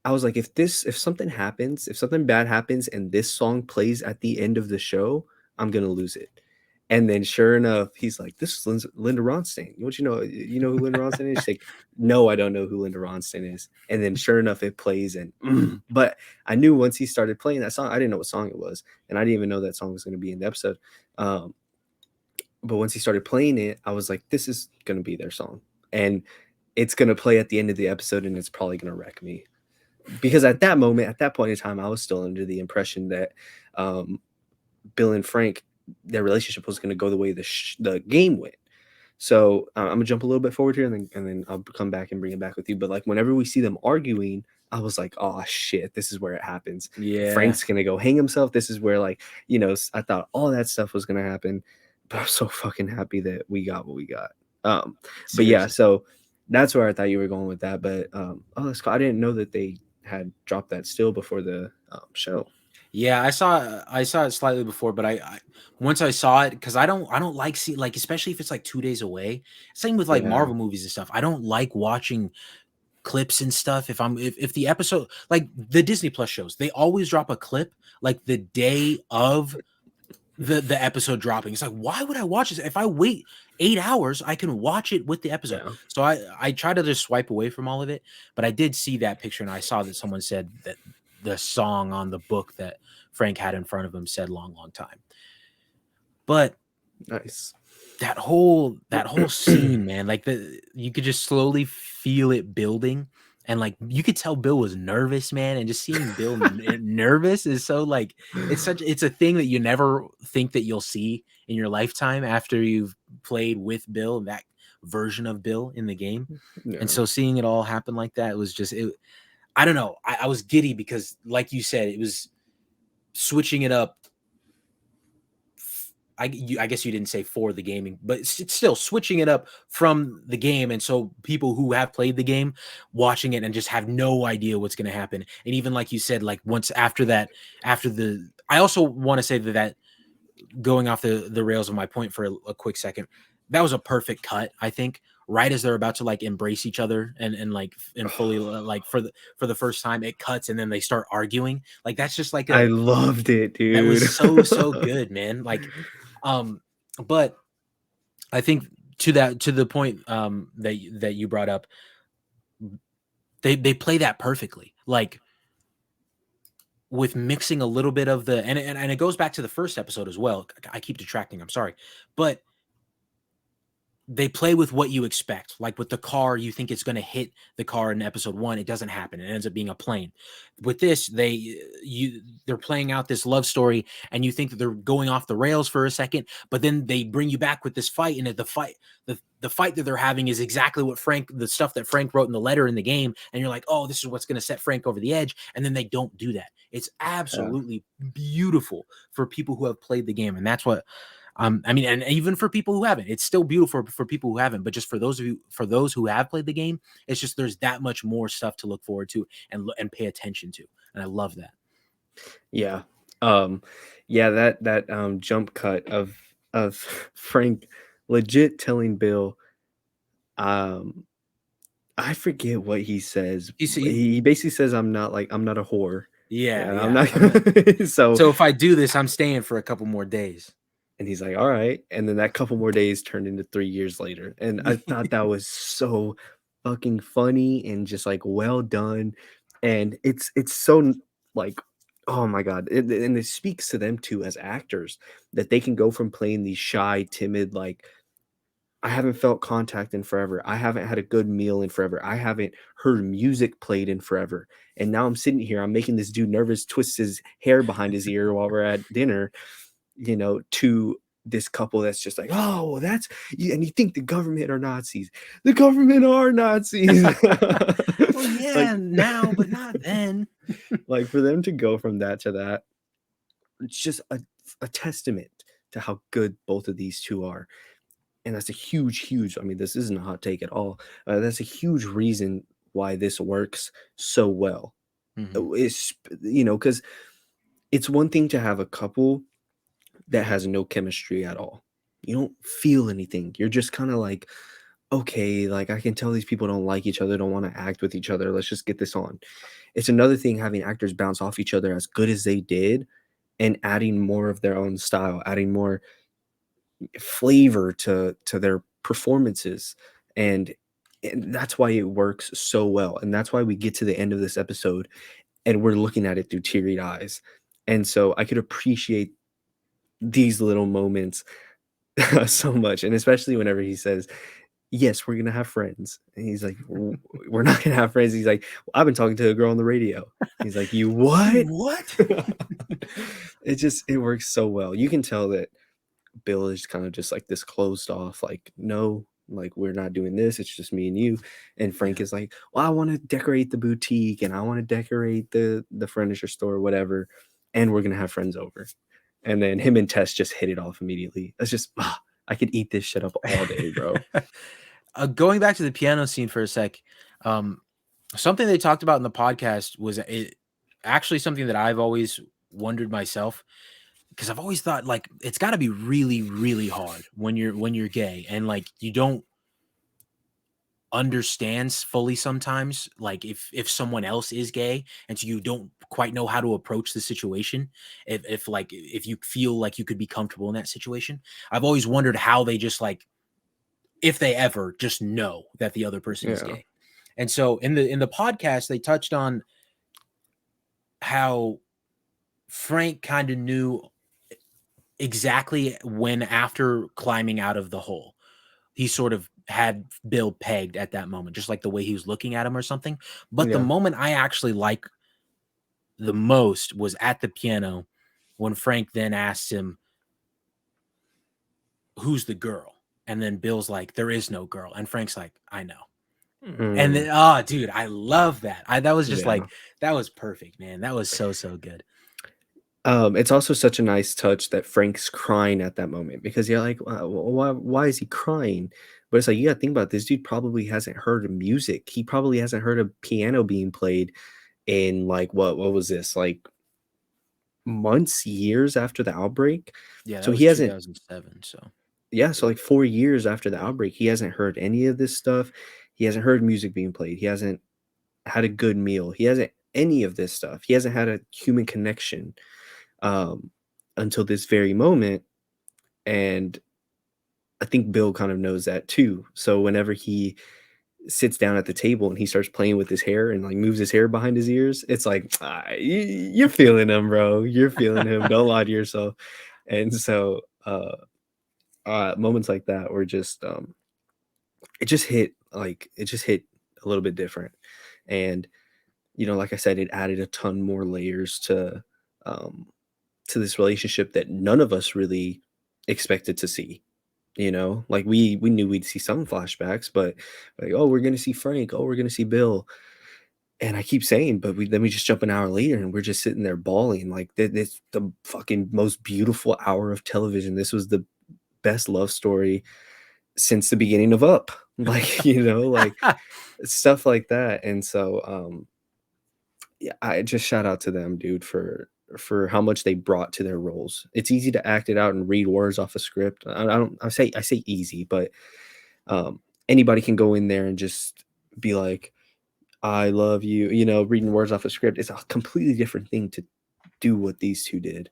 if something happens, if something bad happens, and this song plays at the end of the show, I'm gonna lose it. And then, sure enough, he's like, "This is Linda Ronstadt. Don't you know? You know who Linda Ronstadt is?" She's like, "No, I don't know who Linda Ronstadt is." And then, sure enough, it plays, and but I knew once he started playing that song, I didn't know what song it was, and I didn't even know that song was going to be in the episode. Um, but once he started playing it, I was like, "This is going to be their song," and it's going to play at the end of the episode, and it's probably going to wreck me because at that moment, at that point in time, I was still under the impression that Bill and Frank, their relationship was going to go the way the game went. So I'm gonna jump a little bit forward here, and then I'll come back and bring it back with you. But like whenever we see them arguing, I was like, oh shit, this is where it happens. yeah, Frank's gonna go hang himself. This is where like I thought all that stuff was gonna happen, but I'm so fucking happy that we got what we got. But yeah, seriously. so That's where I thought you were going with that, but, oh, that's cool. I didn't know that they had dropped that still before the, show. Yeah, I saw it slightly before, but I once I saw it, because I don't like see like, especially if it's like 2 days away. Same with like Yeah, Marvel movies and stuff. I don't like watching clips and stuff. If the episode, like the Disney Plus shows, they always drop a clip like the day of the episode dropping. It's like, why would I watch this? If I wait 8 hours, I can watch it with the episode. yeah. So I try to just swipe away from all of it. But I did see that picture, and I saw that someone said that the song on the book that Frank had in front of him said "long, long time." But Nice. that whole scene, man, like you could just slowly feel it building. And like you could tell Bill was nervous, man. And just seeing Bill nervous is so like it's a thing that you never think that you'll see in your lifetime after you've played with Bill, that version of Bill in the game. And Yeah. so seeing it all happen like that was just it. I don't know. I was giddy because, like you said, it was switching it up. I guess you didn't say for the gaming, but it's still switching it up from the game. And so people who have played the game watching it and just have no idea what's going to happen. And even like you said, like once after that, I also want to say that going off the rails of my point for a quick second, that was a perfect cut, I think. Right as they're about to like embrace each other and like and fully like for the first time, it cuts and then they start arguing. Like that's just like I loved it, that dude. was so good, man. Like, um, but I think to the point that you brought up, they play that perfectly. Like with mixing a little bit of the and it goes back to the first episode as well. I keep detracting. I'm sorry, but they play with what you expect. Like with the car, you think it's going to hit the car in episode 1. It doesn't happen. It ends up being a plane. With this, they're playing out this love story, and you think that they're going off the rails for a second, but then they bring you back with this fight, and the fight that they're having is exactly what the stuff that Frank wrote in the letter in the game, and you're like, oh, this is what's going to set Frank over the edge, and then they don't do that. It's Yeah. absolutely beautiful for people who have played the game, and that's what I mean, and even for people who haven't, it's still beautiful for people who haven't. But just for those who have played the game, it's just there's that much more stuff to look forward to and pay attention to, and I love that. Yeah. Um, yeah, that jump cut of Frank legit telling Bill, um, I forget what he says. You see, He basically says, I'm not a whore. yeah, And I'm yeah. not so So if I do this, I'm staying for a couple more days. and he's like, "All right." And then that couple more days turned into 3 years later. And I thought that was so fucking funny and just like well done. And it's so like, oh my god. And it speaks to them too as actors that they can go from playing these shy, timid, like I haven't felt contact in forever. I haven't had a good meal in forever. I haven't heard music played in forever. And now I'm sitting here, I'm making this dude nervous, twist his hair behind his ear while we're at dinner, to this couple that's just like, oh, well, that's and you think the government are Nazis. The government are Nazis. Well, like, yeah, now, but not then. like for them to go from that to that, it's just a testament to how good both of these two are. And that's a huge, I mean, this isn't a hot take at all. That's a huge reason why this works so well. Hmm. It's, because it's one thing to have a couple that has no chemistry at all. You don't feel anything. You're just kind of like, okay, like I can tell these people don't like each other, don't want to act with each other. Let's just get this on. It's another thing having actors bounce off each other as good as they did and adding more of their own style, adding more flavor to their performances. And that's why it works so well. And that's why we get to the end of this episode and we're looking at it through teary eyes. And so I could appreciate these little moments so much. And especially whenever he says, yes, we're gonna have friends. And he's like, we're not gonna have friends. He's like, well, I've been talking to a girl on the radio. He's like, you You what? what? It works so well. You can tell that Bill is kind of just like this closed off, like, no, like we're not doing this. It's just me and you. And Frank Yeah. is like, well, I want to decorate the boutique and I want to decorate the furniture store, or whatever. And we're gonna have friends over. And then him and Tess just hit it off immediately. That's just I could eat this shit up all day, bro. Going back to the piano scene for a sec, um, something they talked about in the podcast was actually something that I've always wondered myself, because I've always thought like it's got to be really, really hard when you're gay and like you don't understands fully sometimes, like if someone else is gay and so you don't quite know how to approach the situation, if like if you feel like you could be comfortable in that situation. I've always wondered how they just like, if they ever just know that the other person is Yeah. gay. And so in the podcast they touched on how Frank kind of knew exactly when, after climbing out of the hole, he sort of had Bill pegged at that moment, just like the way he was looking at him or something. But the Yeah. moment I actually like the most was at the piano when Frank then asks him, "Who's the girl?" And then Bill's like, "There is no girl." And Frank's like, "I know." And Mm, then, oh, dude, I love that. That was just yeah. like, that was perfect, man. That was so, so good. It's also such a nice touch that Frank's crying at that moment because you're like, why is he crying? But it's like, you gotta think about it, this dude probably hasn't heard of music. He probably hasn't heard of piano being played in like what was this, like months, years after the outbreak. Yeah, that So he was hasn't, 2007. So, yeah, so like 4 years after the outbreak, he hasn't heard any of this stuff. He hasn't heard music being played. He hasn't had a good meal. He hasn't any of this stuff. He hasn't had a human connection um, until this very moment. And I think Bill kind of knows that too. So whenever he sits down at the table and he starts playing with his hair and like moves his hair behind his ears, it's like, you're feeling him, bro. You're feeling him. Don't lie to yourself. And so, moments like that were just, it just hit a little bit different. And, like I said, it added a ton more layers um, to this relationship that none of us really expected to see. Like we knew we'd see some flashbacks, but like, oh, we're gonna see Frank, oh, we're gonna see Bill. And I keep saying, but we just jump an hour later and we're just sitting there bawling. Like this the fucking most beautiful hour of television. This was the best love story since the beginning of Up. Like, like stuff like that. And so yeah, I just shout out to them, dude, for how much they brought to their roles. It's easy to act it out and read words off a script. I don't I say easy, but um, anybody can go in there and just be like, "I love you," reading words off a script. It's a completely different thing to do what these two did.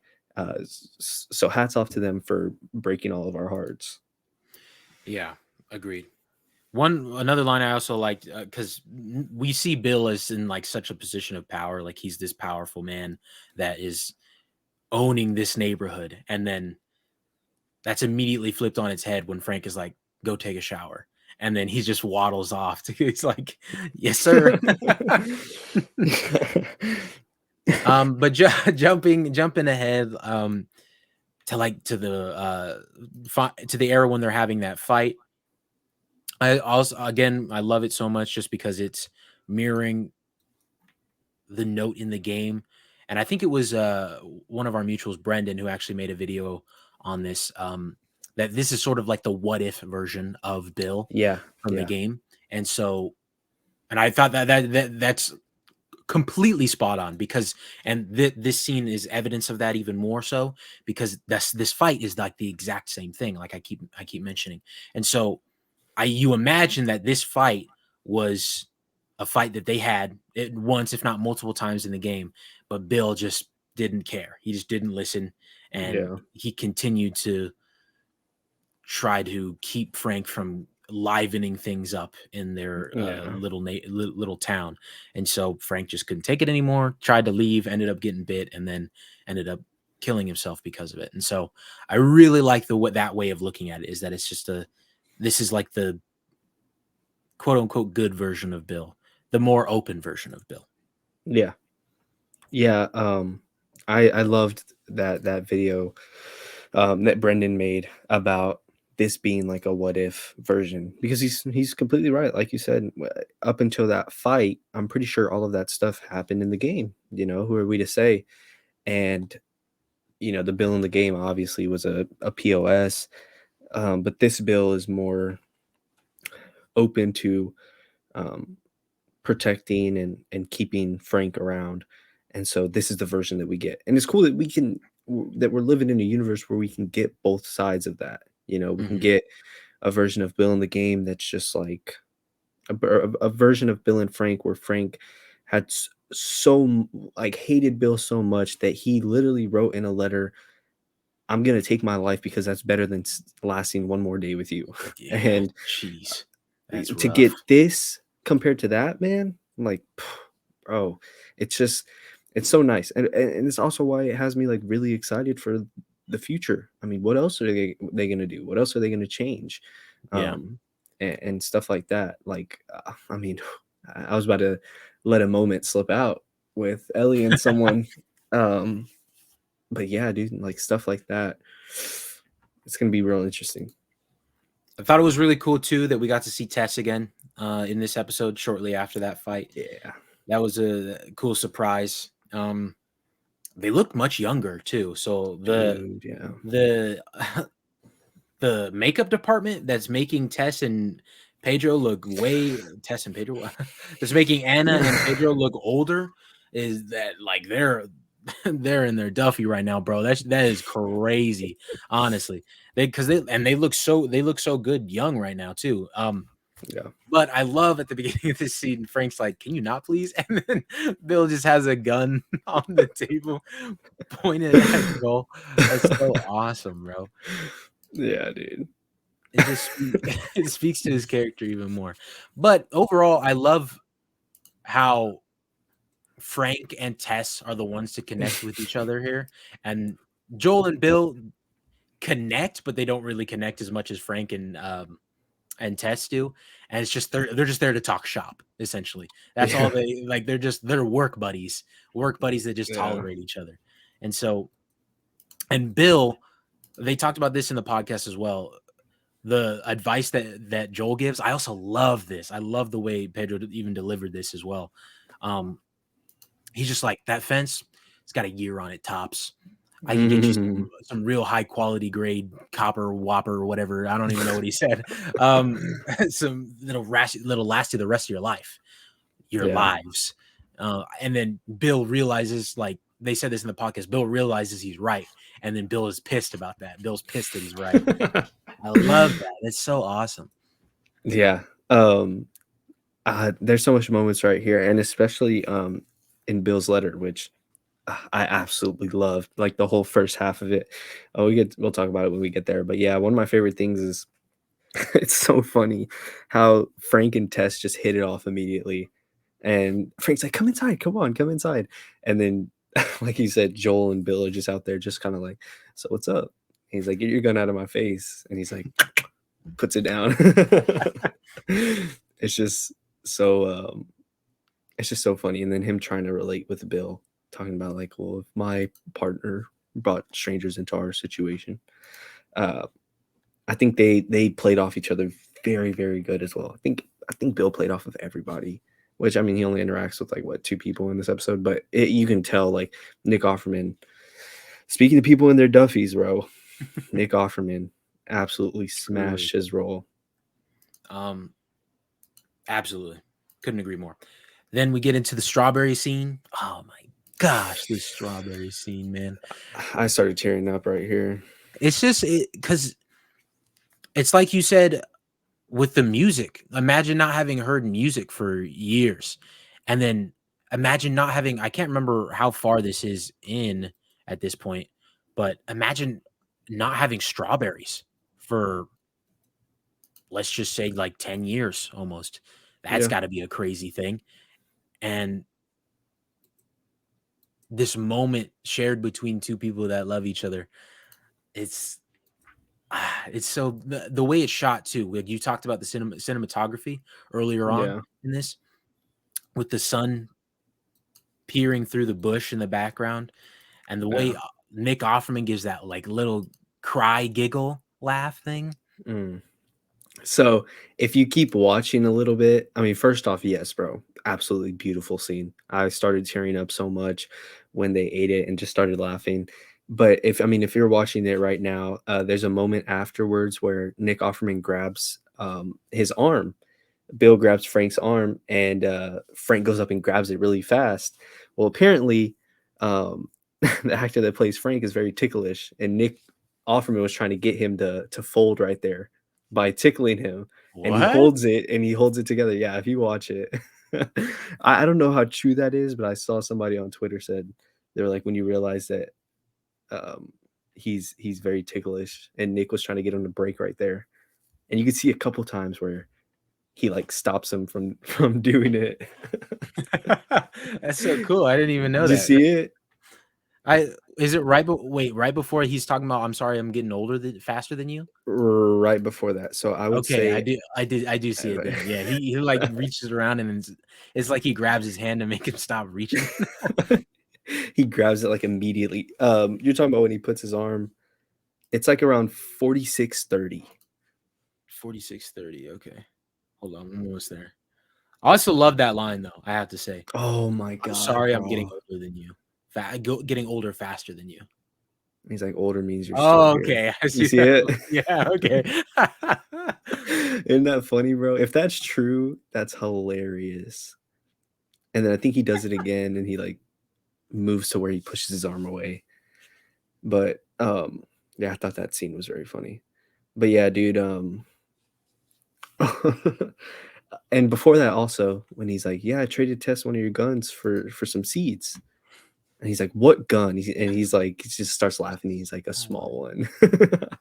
So hats off to them for breaking all of our hearts. yeah, agreed. One another line I also liked, because we see Bill as in like such a position of power, like he's this powerful man that is owning this neighborhood, and then that's immediately flipped on its head when Frank is like, "Go take a shower," and then he just waddles off. He's like, "Yes, sir." But jumping ahead, to like to the to the era when they're having that fight. I also, again, I love it so much just because it's mirroring the note in the game. And I think it was one of our mutuals, Brendan, who actually made a video on this. That this is sort of like the what if version of Bill Yeah, from the yeah, game. And so, and I thought that's completely spot on, because this scene is evidence of that even more so, because this fight is like the exact same thing, like I keep mentioning. And so you imagine that this fight was a fight that they had it once, if not multiple times in the game, but Bill just didn't care. He just didn't listen, and yeah, he continued to try to keep Frank from livening things up in their yeah, little town. And so Frank just couldn't take it anymore, tried to leave, ended up getting bit, and then ended up killing himself because of it. And so I really like the what that way of looking at it, is that it's just this is like the quote unquote good version of Bill, the more open version of Bill. yeah, yeah. I loved that video that Brendan made about this being like a what if version because he's completely right. Like you said, up until that fight, I'm pretty sure all of that stuff happened in the game. Who are we to say? And the bill in the game obviously was a POS, but this bill is more open to um, protecting and keeping Frank around. And so this is the version that we get. And it's cool that that we're living in a universe where we can get both sides of that. You know, we can Mhm. get a version of Bill in the game that's just like a version of Bill and Frank where Frank had like hated Bill so much that he literally wrote in a letter, "I'm gonna take my life because that's better than lasting one more day with you." Yeah, And jeez. That's to rough. get this compared to that, man, I'm like, bro, it's just it's so nice, and it's also why it has me like really excited for the future. I mean, what else are they gonna do? What else are they gonna change? Yeah. Um, and stuff like that. Like, I mean, I was about to let a moment slip out with Ellie and someone, um, but yeah, dude, like stuff like that. It's gonna be real interesting. I thought it was really cool too that we got to see Tess again, in this episode shortly after that fight. Yeah, That was a cool surprise. They looked much younger too, so dude. Yeah, the the makeup department that's making Tess and Pedro that's making Anna and Pedro look older is that like they're in their Duffy right now, bro. That is crazy, honestly. They look so good young right now too. yeah. But I love at the beginning of this scene, Frank's like, "Can you not please?" And then Bill just has a gun on the table pointed at Joel. That's so awesome, bro. Yeah, dude. It just it speaks to his character even more. But overall, I love how Frank and Tess are the ones to connect with each other here, and Joel and Bill connect, but they don't really connect as much as Frank and Tess do, and it's just they're just there to talk shop, essentially. That's all Yeah, they like, they're work buddies that just yeah. tolerate each other. And so and Bill, they talked about this in the podcast as well. The advice that Joel gives, I also love this. I love the way Pedro even delivered this as well. Um, he's just like, that fence, it's got a year on it tops. I can get you Mhm. some real high quality grade copper whopper or whatever. I don't even know what he said. Some that'll last you the rest of your Yeah. lives. And then Bill realizes, like they said this in the podcast, Bill realizes he's right. And then Bill is pissed about that. Bill's pissed that he's right. I love that. It's so awesome. Yeah, there's so much moments right here, and especially, in Bill's letter, which, I absolutely loved, like, the whole first half of it. Oh, we'll talk about it when we get there, but yeah, one of my favorite things is it's so funny how Frank and Tess just hit it off immediately, and Frank's like, "Come inside, come on, come inside," and then, like you said, Joel and Bill are just out there just kinda like, "So what's up?" He's like, "Get your gun out of my face," and he's like, puts it down. It's just so, it's just so funny, and then him trying to relate with Bill, talking about, like, "Well, if my partner brought strangers into our situation," uh, I think they played off each other very, very good as well. I think Bill played off of everybody, which, I mean, he only interacts with, like, what, 2 people in this episode, but you can tell, like, Nick Offerman speaking to people in their Duffies, bro, Nick Offerman absolutely Truly. smashed his role. Um, absolutely. Couldn't agree more. Then we get into the strawberry scene. Oh my gosh, this strawberry scene, man. I started tearing up right here. It's just because it's like you said with the music. Imagine not having heard music for years. And then imagine not having, I can't remember how far this is in at this point, but imagine not having strawberries for, let's just say, like 10 years almost. That's Yeah, got to be a crazy thing. And this moment shared between two people that love each other, it's it's so the way it's shot too. Like you talked about the cinematography earlier on yeah, in this, with the sun peering through the bush in the background, and the way yeah. Nick Offerman gives that like little cry giggle laugh thing. Mm. So, if you keep watching a little bit, I mean, first off, yes, bro, absolutely beautiful scene. I started tearing up so much when they ate it and just started laughing. But if you're watching it right now, there's a moment afterwards where Nick Offerman grabs his arm, Bill grabs Frank's arm, and Frank goes up and grabs it really fast. Well, apparently, um, the actor that plays Frank is very ticklish, and Nick Offerman was trying to get him to fold right there by tickling him, and What? he holds it together. Yeah, if you watch it, I don't know how true that is, but I saw somebody on Twitter said they were like, when you realize that um, he's very ticklish, and Nick was trying to get him to break right there, and you can see a couple times where he like stops him from from doing it. That's so cool. I didn't even know Did you that. see it? I is it right? Wait, right before he's talking about, "I'm sorry, I'm getting older faster than you." Right before that. So I would Okay, say I do see it then. Yeah, he like reaches around and it's like he grabs his hand to make him stop reaching. he grabs it like immediately. You're talking about when he puts his arm. It's like around 46:30. 46:30. Okay, hold on, I'm almost there. I also love that line though. I have to say, Oh my "I'm god, sorry, I'm getting bro. older than you. Getting older faster than you." He's like older means you're still Oh, here. okay, I You see see that. it? Yeah, okay. Isn't that funny, bro? If that's true, that's hilarious. And then I think he does it again, and he like moves to where he pushes his arm away. But yeah, I thought that scene was very funny. But yeah, dude, and before that also, when he's like, "Yeah, I traded test one of your guns for some seeds." And he's like, "What gun?" He's like, he just starts laughing. He's like, "A Oh, small one." a But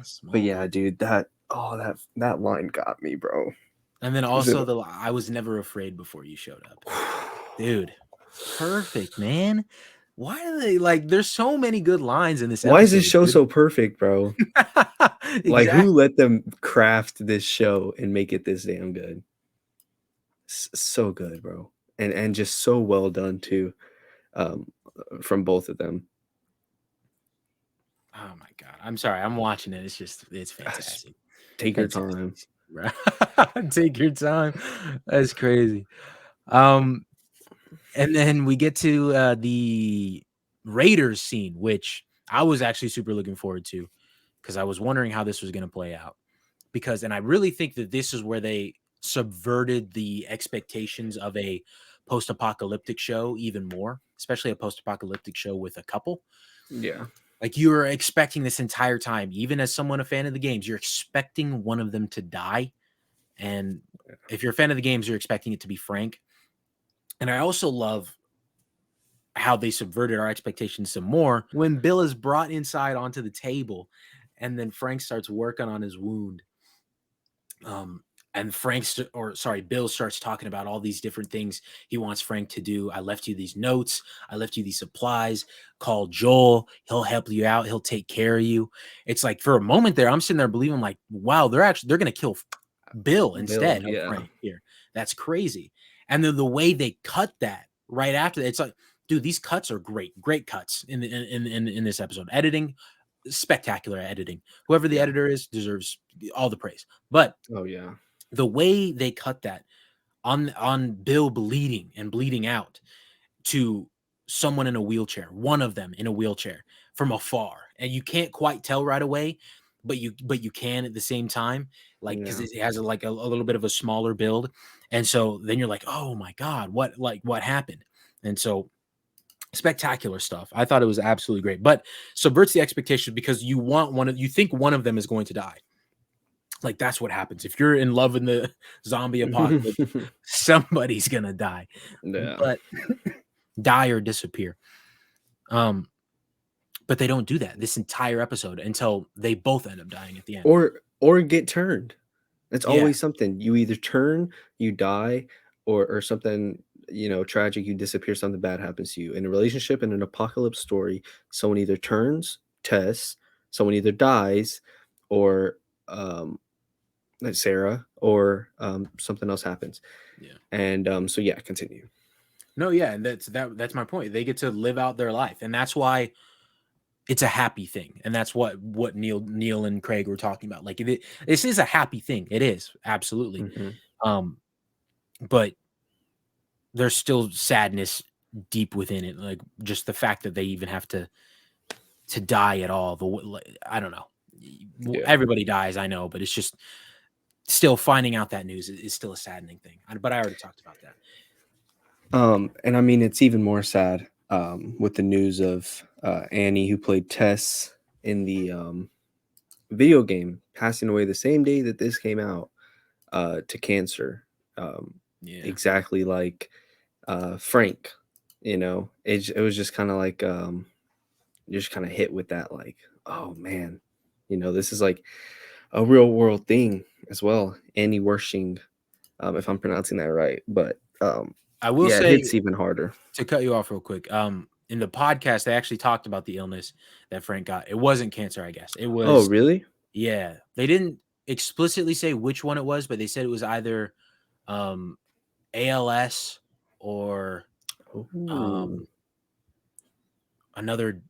small yeah, one. dude, that line got me, bro. And then Is it also I was never afraid before you showed up. Dude, perfect, man. Why are they like there's so many good lines in this Why is this episode, show dude. so perfect, bro? Like, who Exactly. let them craft this show and make it this damn good? So good, bro. And just so well done too, from both of them. Oh my god. I'm sorry. I'm watching it. It's Gosh, fantastic. take your Fantastic, time. bro. Take your time. That's crazy. Um, and then we get to the Raiders scene, which I was actually super looking forward to because I was wondering how this was going to play out. And I really think that this is where they subverted the expectations of a post-apocalyptic show even more, especially a post-apocalyptic show with a couple. Yeah. Like you're expecting this entire time, even as someone a fan of the games, you're expecting one of them to die. And if you're a fan of the games, you're expecting it to be Frank. And I also love how they subverted our expectations some more when Bill is brought inside onto the table and then Frank starts working on his wound. Um, and Bill starts talking about all these different things he wants Frank to do. I left you these notes. I left you these supplies. Call Joel. He'll help you out. He'll take care of you. It's like for a moment there, I'm sitting there believing like, wow, they're going to kill Bill Bill, instead of yeah. Frank here. That's crazy. And then the way they cut that right after that, it's like, dude, these cuts are great cuts in this episode. Editing, spectacular editing. Whoever the Yeah. editor is deserves all the praise. But Oh yeah. the way they cut that on Bill bleeding out to someone in a wheelchair, one of them in a wheelchair from afar, and you can't quite tell right away, but you can at the same time, like because Yeah. it has like a little bit of a smaller build, and so then you're like, oh my god, what happened? And so spectacular stuff. I thought it was absolutely great, but subverts the expectation because you think one of them is going to die. Like that's what happens if you're in love in the zombie apocalypse. Somebody's gonna die, Yeah. but die or disappear. Um, but they don't do that this entire episode until they both end up dying at the end. Or get turned. It's Yeah, always something. You either turn, you die, or something, tragic, you disappear, something bad happens to you. In a relationship, in an apocalypse story, someone either turns, tests, someone either dies, or like Sarah, or something else happens. yeah. And so yeah, continue. No, yeah, and that's my point. They get to live out their life, and that's why it's a happy thing, and that's what Neil and Craig were talking about. Like, this is a happy thing. It is absolutely, Hmm. um, but there's still sadness deep within it. Like just the fact that they even have to die at all. I don't know. Yeah. Everybody dies, I know, but it's just still finding out that news is still a saddening thing. But I already talked about that. And I mean, it's even more sad with the news of Annie, who played Tess in the video game, passing away the same day that this came out to cancer. Um, Yeah. exactly like Frank. It was just kind of like you're just kind of hit with that, like, oh man, this is like a real world thing as well. Annie Wershing, if I'm pronouncing that right, but I will yeah, it say, hits even harder. to cut you off real quick, in the podcast, they actually talked about the illness that Frank got. It wasn't cancer, I guess. It Oh, was, really? yeah. They didn't explicitly say which one it was, but they said it was either um, ALS or Oh, um, another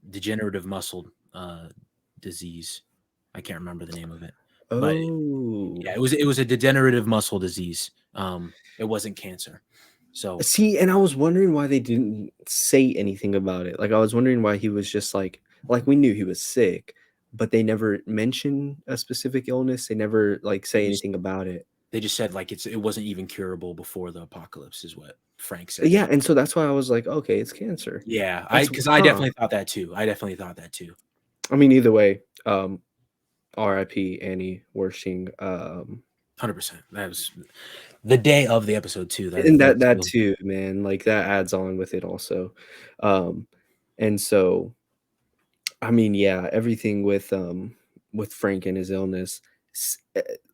degenerative muscle disease. I can't remember the name of it, but oh. yeah, it was a degenerative muscle disease. It wasn't cancer. So See, and I was wondering why they didn't say anything about it. Like, I was wondering why he was just like we knew he was sick, but they never mention a specific illness. They never like they say just anything about it. they just said like it wasn't even curable before the apocalypse is what Frank said. Yeah, and so that's why I was like, okay, it's cancer. Yeah, I That's because I huh. definitely thought that too. I definitely thought that too. I mean, either way, R.I.P. Annie Wershing. 100%. That was the day of the episode too. That And that that's that still, too, man, like, that adds on with it also. Um, and so, I mean, yeah, everything with Frank and his illness,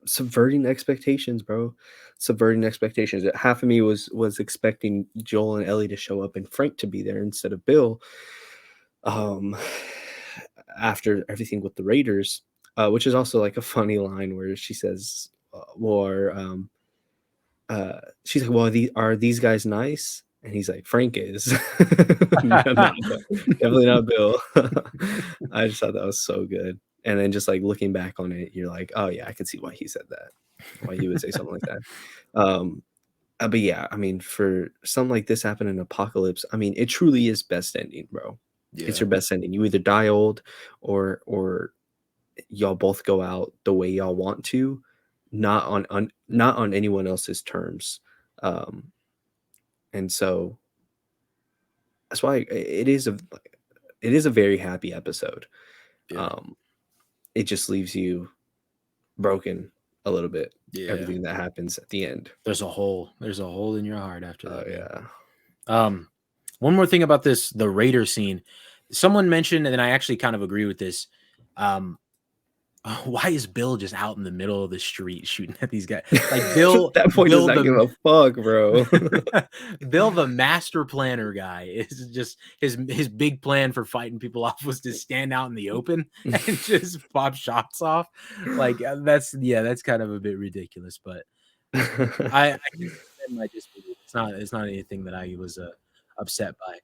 subverting expectations, bro. Subverting expectations. Half of me was expecting Joel and Ellie to show up and Frank to be there instead of Bill. Um, after everything with the Raiders, which is also like a funny line where she says, "Or she's like, well, are these guys nice?" And he's like, Frank is. No, definitely not Bill. I just thought that was so good. And then just like looking back on it, you're like, oh yeah, I can see why he said that, why he would say something like that. Um, but yeah, I mean, for something like this happen in Apocalypse, I mean, it truly is best ending, bro. It's yeah, your best ending. You either die old, or y'all both go out the way y'all want to, not on anyone else's terms. Um, and so that's why it is a very happy episode. yeah, Um, it just leaves you broken a little bit. yeah. Everything that happens at the end. There's a hole. There's a hole in your heart after Oh that, man. yeah. Um, One more thing about the Raider scene. Someone mentioned, and I actually kind of agree with this. Um, why is Bill just out in the middle of the street shooting at these guys? Like At that point, does Bill not give a fuck, bro. Bill the master planner guy is just his big plan for fighting people off was to stand out in the open and just pop shots off. Like that's kind of a bit ridiculous, but I can suspend my disbelief. It's not anything that I was upset by.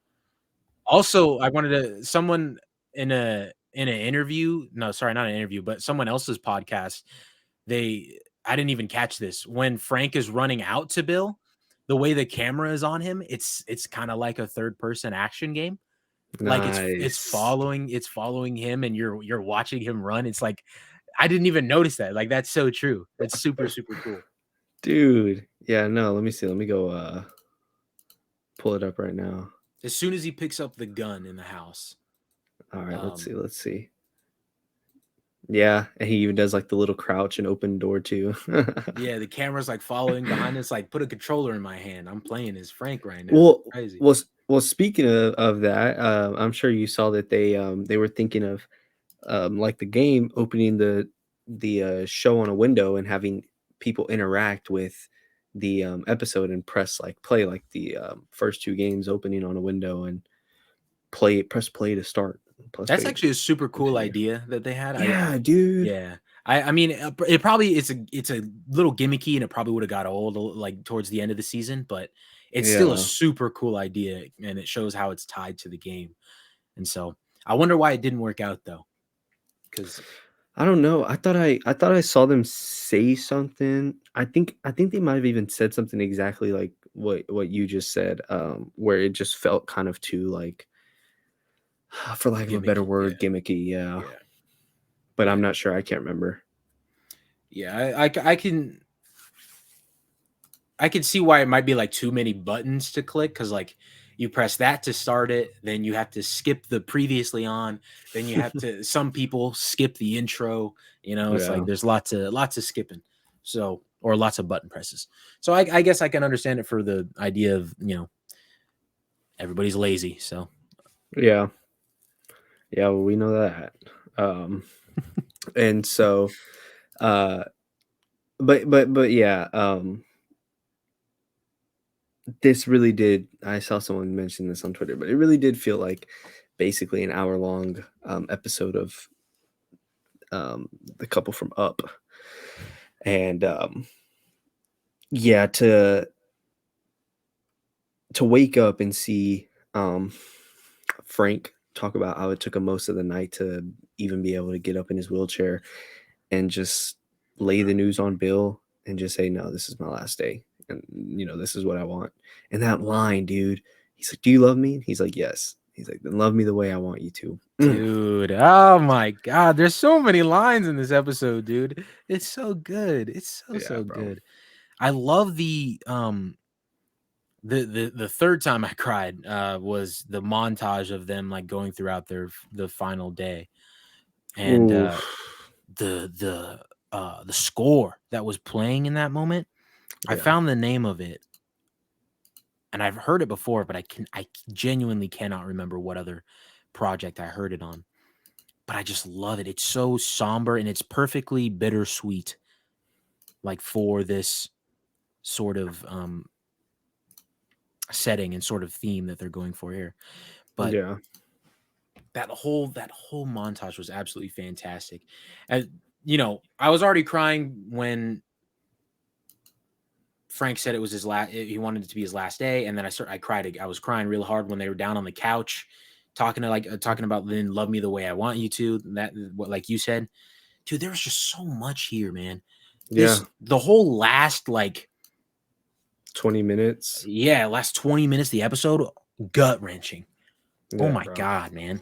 Also, I wanted to someone in an interview, no, sorry, not an interview, but someone else's podcast, they I didn't even catch this. When Frank is running out to Bill, the way the camera is on him, it's kind of like a third person action game. Like Nice. it's following him and you're watching him run. It's like I didn't even notice that. Like that's so true. That's super super cool. Dude. Yeah, no, let me see. Let me go pull it up right now. As soon as he picks up the gun in the house, All right, let's see. um, Let's see. Yeah, and he even does like the little crouch and open door too. yeah, the camera's like following behind us. Like, put a controller in my hand. I'm playing as Frank right now. Well, Crazy. speaking of that, I'm sure you saw that they were thinking of like the game opening the show on a window and having people interact with the episode and press like play like the first two games opening on a window and press play to start, press That's play to actually a super cool continue. idea that they had. Yeah, dude. Yeah. I mean, it probably it's a little gimmicky and it probably would have got old like towards the end of the season, but it's still a Yeah. super cool idea and it shows how it's tied to the game. And so I wonder why it didn't work out though, because I don't know. I thought I saw them say something. I think they might have even said something exactly like what you just said, where it just felt kind of too like, for lack of a better gimmicky. Yeah, word, gimmicky. Yeah, yeah, but yeah. I'm not sure. I can't remember. Yeah, I can see why it might be like too many buttons to click because like you press that to start it, then you have to skip the previously on, then you have to some people skip the intro, it's like Yeah. there's lots of skipping. So or lots of button presses. So I guess I can understand it for the idea of, everybody's lazy. So Yeah. Yeah, well, we know that. Um, and so, uh, but yeah, this really did. I saw someone mention this on Twitter, but it really did feel like basically an hour long episode of um, the couple from Up, and yeah, to wake up and see Frank talk about how it took him most of the night to even be able to get up in his wheelchair and just lay the news on Bill and just say, "No, this is my last day, and this is what I want." And that line, dude, he's like, "Do you love me?" He's like, "Yes." He's like, "Then love me the way I want you to." dude, oh my god, there's so many lines in this episode, dude. It's so good. It's so Yeah, so bro. good. I love the third time I cried was the montage of them like going throughout the final day. And Ooh, the score that was playing in that moment, I yeah, found the name of it and I've heard it before, but I genuinely cannot remember what other project I heard it on. But I just love it. It's so somber and it's perfectly bittersweet, like for this sort of setting and sort of theme that they're going for here. But yeah, that whole montage was absolutely fantastic. And I was already crying when Frank said it was his last. He wanted it to be his last day, and then I cried. I was crying real hard when they were down on the couch, talking about then love me the way I want you to. That what like you said, dude. There was just so much here, man. yeah. The whole last 20 minutes. last 20 minutes of the episode, gut wrenching. Oh Yeah, my bro. god, man.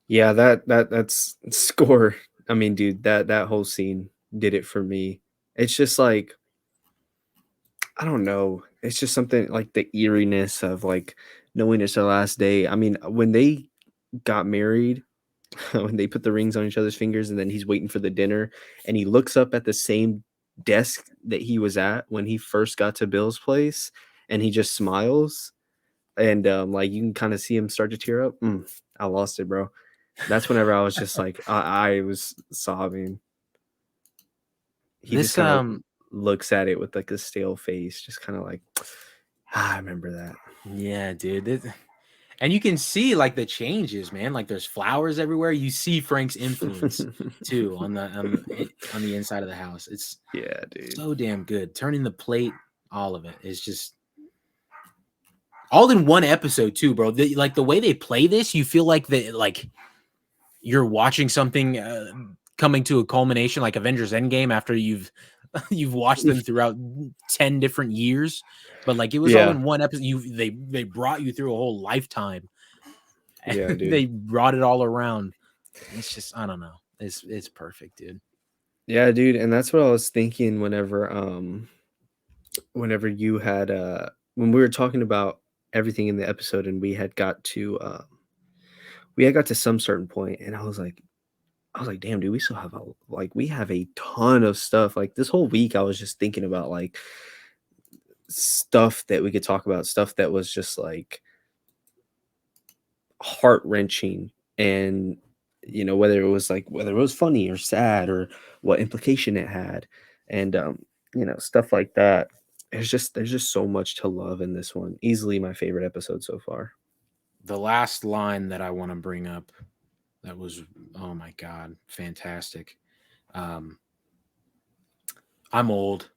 Yeah, that's score. I mean, dude, that whole scene did it for me. It's just like I don't know. It's just something like the eeriness of like knowing it's their last day. I mean, when they got married, when they put the rings on each other's fingers, and then he's waiting for the dinner, and he looks up at the same desk that he was at when he first got to Bill's place, and he just smiles, and like you can kind of see him start to tear up. I lost it, bro. That's whenever I was just like, I was sobbing. He just This kind of looks at it with like a stale face, just kind of like, I remember that. yeah, dude. And you can see like the changes, man. Like there's flowers everywhere. You see Frank's influence too on the inside of the house. It's Yeah, dude. so damn good. Turning the plate, all of it is just all in one episode too, bro. Like the way they play this, you feel like you're watching something coming to a culmination, like Avengers Endgame, after you've you've watched them throughout 10 different years. But like it was all Yeah, in one episode. They brought you through a whole lifetime. yeah, dude. They brought it all around. It's just I don't know. It's perfect, dude. Yeah, dude, and that's what I was thinking whenever you had when we were talking about everything in the episode and we had got to some certain point and I was like, damn, dude, we still have we have a ton of stuff. Like this whole week I was just thinking about like stuff that we could talk about, stuff that was just like heart wrenching and whether it was funny or sad or what implication it had and stuff like that. There's just so much to love in this one. Easily my favorite episode so far. The last line that I want to bring up that was oh my god, fantastic. Um, I'm old,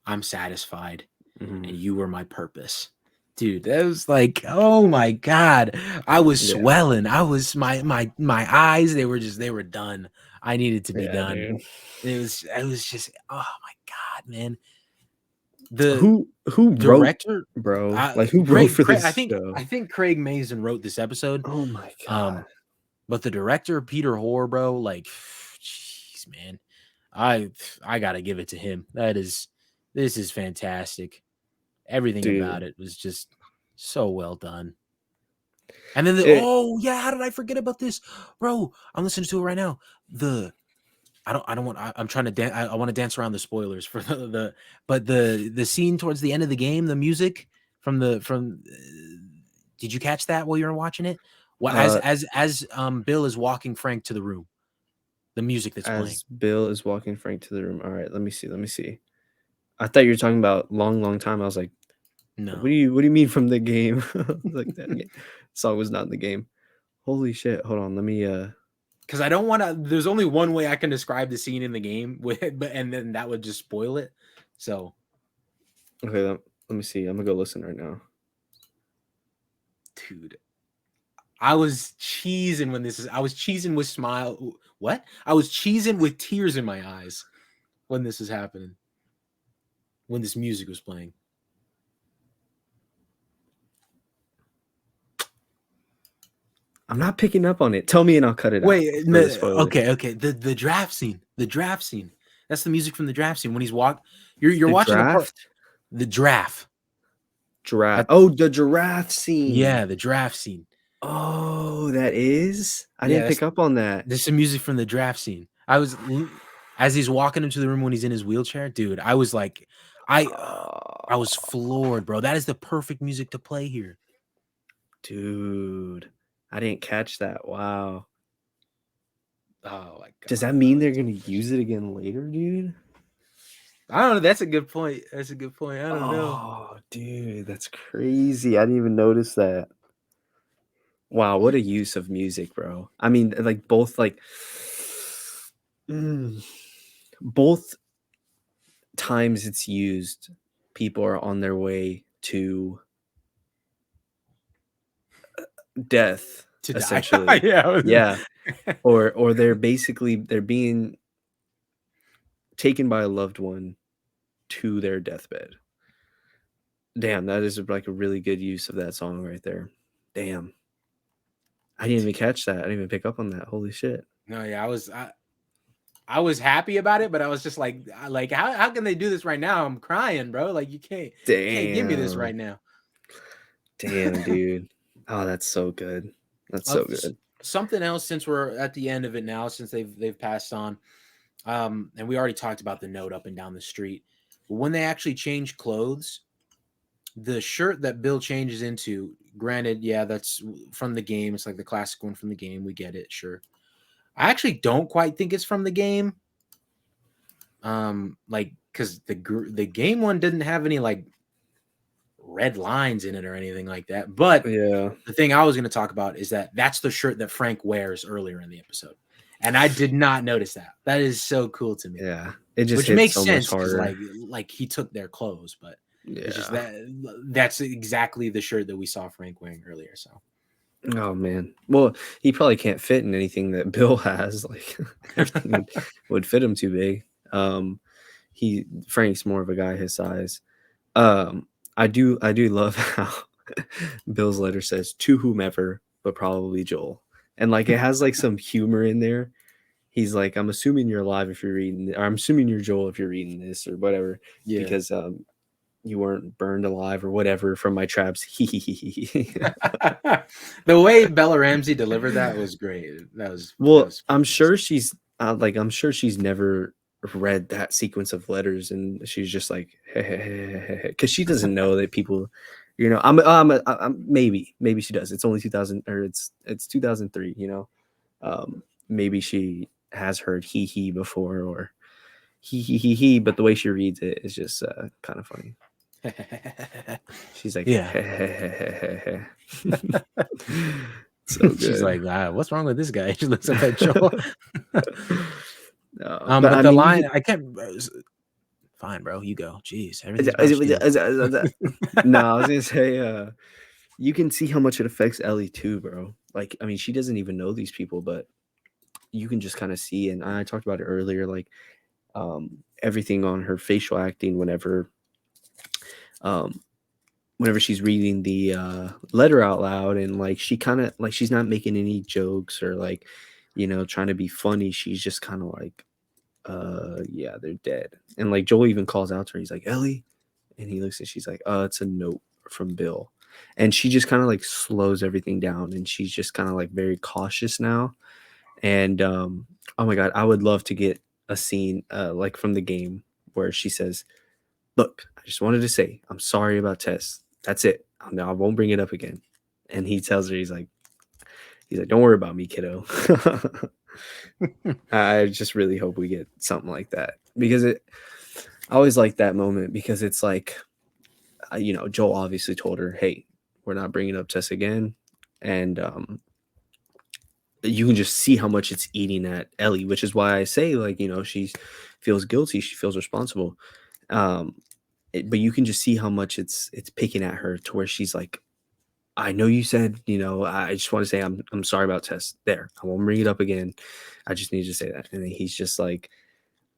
I'm satisfied, and Mhm. you were my purpose. Dude, that was like, oh my god. I was Yeah, swelling. I was my eyes, they were done. I needed to be yeah, done. dude. It was just oh my god, man. The Who wrote, director, bro? Like who wrote for Craig, this show? I think Craig Mazin wrote this episode. Oh my god. Um, but the director, Peter Hoare, bro, like, jeez, man. I gotta give it to him. This is fantastic. Everything about dude. it was just so well done. And then It oh yeah, how did I forget about this, bro? I'm listening to it right now. The I don't want. I'm trying to dance. I want to dance around the spoilers for but the scene towards the end of the game, the music from. Did you catch that while you were watching it? Well, uh Bill is walking Frank to the room, the music that's playing. as Bill is walking Frank to the room. All right, let me see. Let me see. I thought you were talking about long, long time. I was like, No, what do you mean from the game? Like that song was not in the game. Holy shit. Hold on. Let me because I don't want to. There's only one way I can describe the scene in the game, but and then that would just spoil it. So, okay, let me see. I'm gonna go listen right now. dude, I was cheesing when this is. I was cheesing with smile. What? I was cheesing with tears in my eyes when this is happening. When this music was playing. I'm not picking up on it. Tell me and I'll cut it out Wait, for no, the spoilers. okay. The draft scene. The draft scene. That's the music from the draft scene when he's You're The watching the part. draft? The draft. Giraffe. That, Oh, the giraffe scene. yeah, the draft scene. Oh, that is? I Yeah, didn't pick up on that. there's some music from the draft scene. As he's walking into the room when he's in his wheelchair, dude. I was like, I I was Oh, floored, bro. That is the perfect music to play here. dude. I didn't catch that. Wow. Oh my Does that god, bro. mean they're gonna use it again later, dude? I don't know. That's a good point. That's a good point. I don't know. Oh, dude, that's crazy. I didn't even notice that. Wow, what a use of music, bro. I mean, like both like mm, both times it's used, people are on their way to death, To die. essentially. Yeah. Yeah. Or they're being taken by a loved one to their deathbed. Damn, that is like a really good use of that song right there. Damn. I didn't even catch that. I didn't even pick up on that. Holy shit. No, yeah, I was happy about it, but I was just like how can they do this right now? I'm crying, bro. Like you can't give me this right Damn. now. Damn, dude. Oh, that's so good. That's so good. Something else since we're at the end of it now, since they've passed on. And we already talked about the note up and down the street. When they actually change clothes, the shirt that Bill changes into, granted, yeah, that's from the game. It's like the classic one from the game. We get it, sure. I actually don't quite think it's from the game. Like because the game one didn't have any like red lines in it or anything like that. But Yeah. the thing I was going to talk about is that that's the shirt that Frank wears earlier in the episode, and I did not notice that. That is so cool to me, Yeah. It just which hits makes so much sense because harder. like he took their clothes, but it's just Yeah. that that's exactly the shirt that we saw Frank wearing earlier. So Oh man. Well, he probably can't fit in anything that Bill has. Like everything would fit him too big. Frank's more of a guy his size. I do love how Bill's letter says to whomever, but probably Joel. And like it has like some humor in there. He's like, I'm assuming you're alive if you're reading or I'm assuming you're Joel if you're reading this or whatever, yeah, because you weren't burned alive or whatever from my traps. the way Bella Ramsey delivered that was great. That Well, was I'm sure fantastic. she's never read that sequence of letters, and she's just like, because she doesn't know that people, maybe she does. It's only 2000 or it's 2003. Maybe she has heard he before or he, but the way she reads it is just kind of funny. She's like, Yeah. so She's good. like, what's wrong with this guy? She looks up at Joel. But But I the mean, line I can't. Fine, bro. You go. Jeez, everything's about you. no, I was gonna say, you can see how much it affects Ellie too, bro. Like, I mean, she doesn't even know these people, but you can just kind of see. And I talked about it earlier, like, everything on her facial acting um, whenever she's reading the letter out loud, and like she kind of like she's not making any jokes or like, trying to be funny. She's just kind of like yeah, they're dead. And like Joel even calls out to her. He's like, Ellie. And he looks and she's like, it's a note from Bill. And she just kind of like slows everything down and she's just kind of like very cautious now. And oh my god, I would love to get a scene like from the game where she says, "Look, I just wanted to say I'm sorry about Tess. That's it. I won't bring it up again." And he tells her, he's like, "Don't worry about me, kiddo." I just really hope we get something like that because I always like that moment because it's like, Joel obviously told her, "Hey, we're not bringing up Tess again," and you can just see how much it's eating at Ellie, which is why I say like, she feels guilty, she feels responsible. Um, but you can just see how much it's picking at her to where she's like, I know you said, I just want to say I'm sorry about Tess. There, I won't bring it up again. I just need to say that. And then he's just like,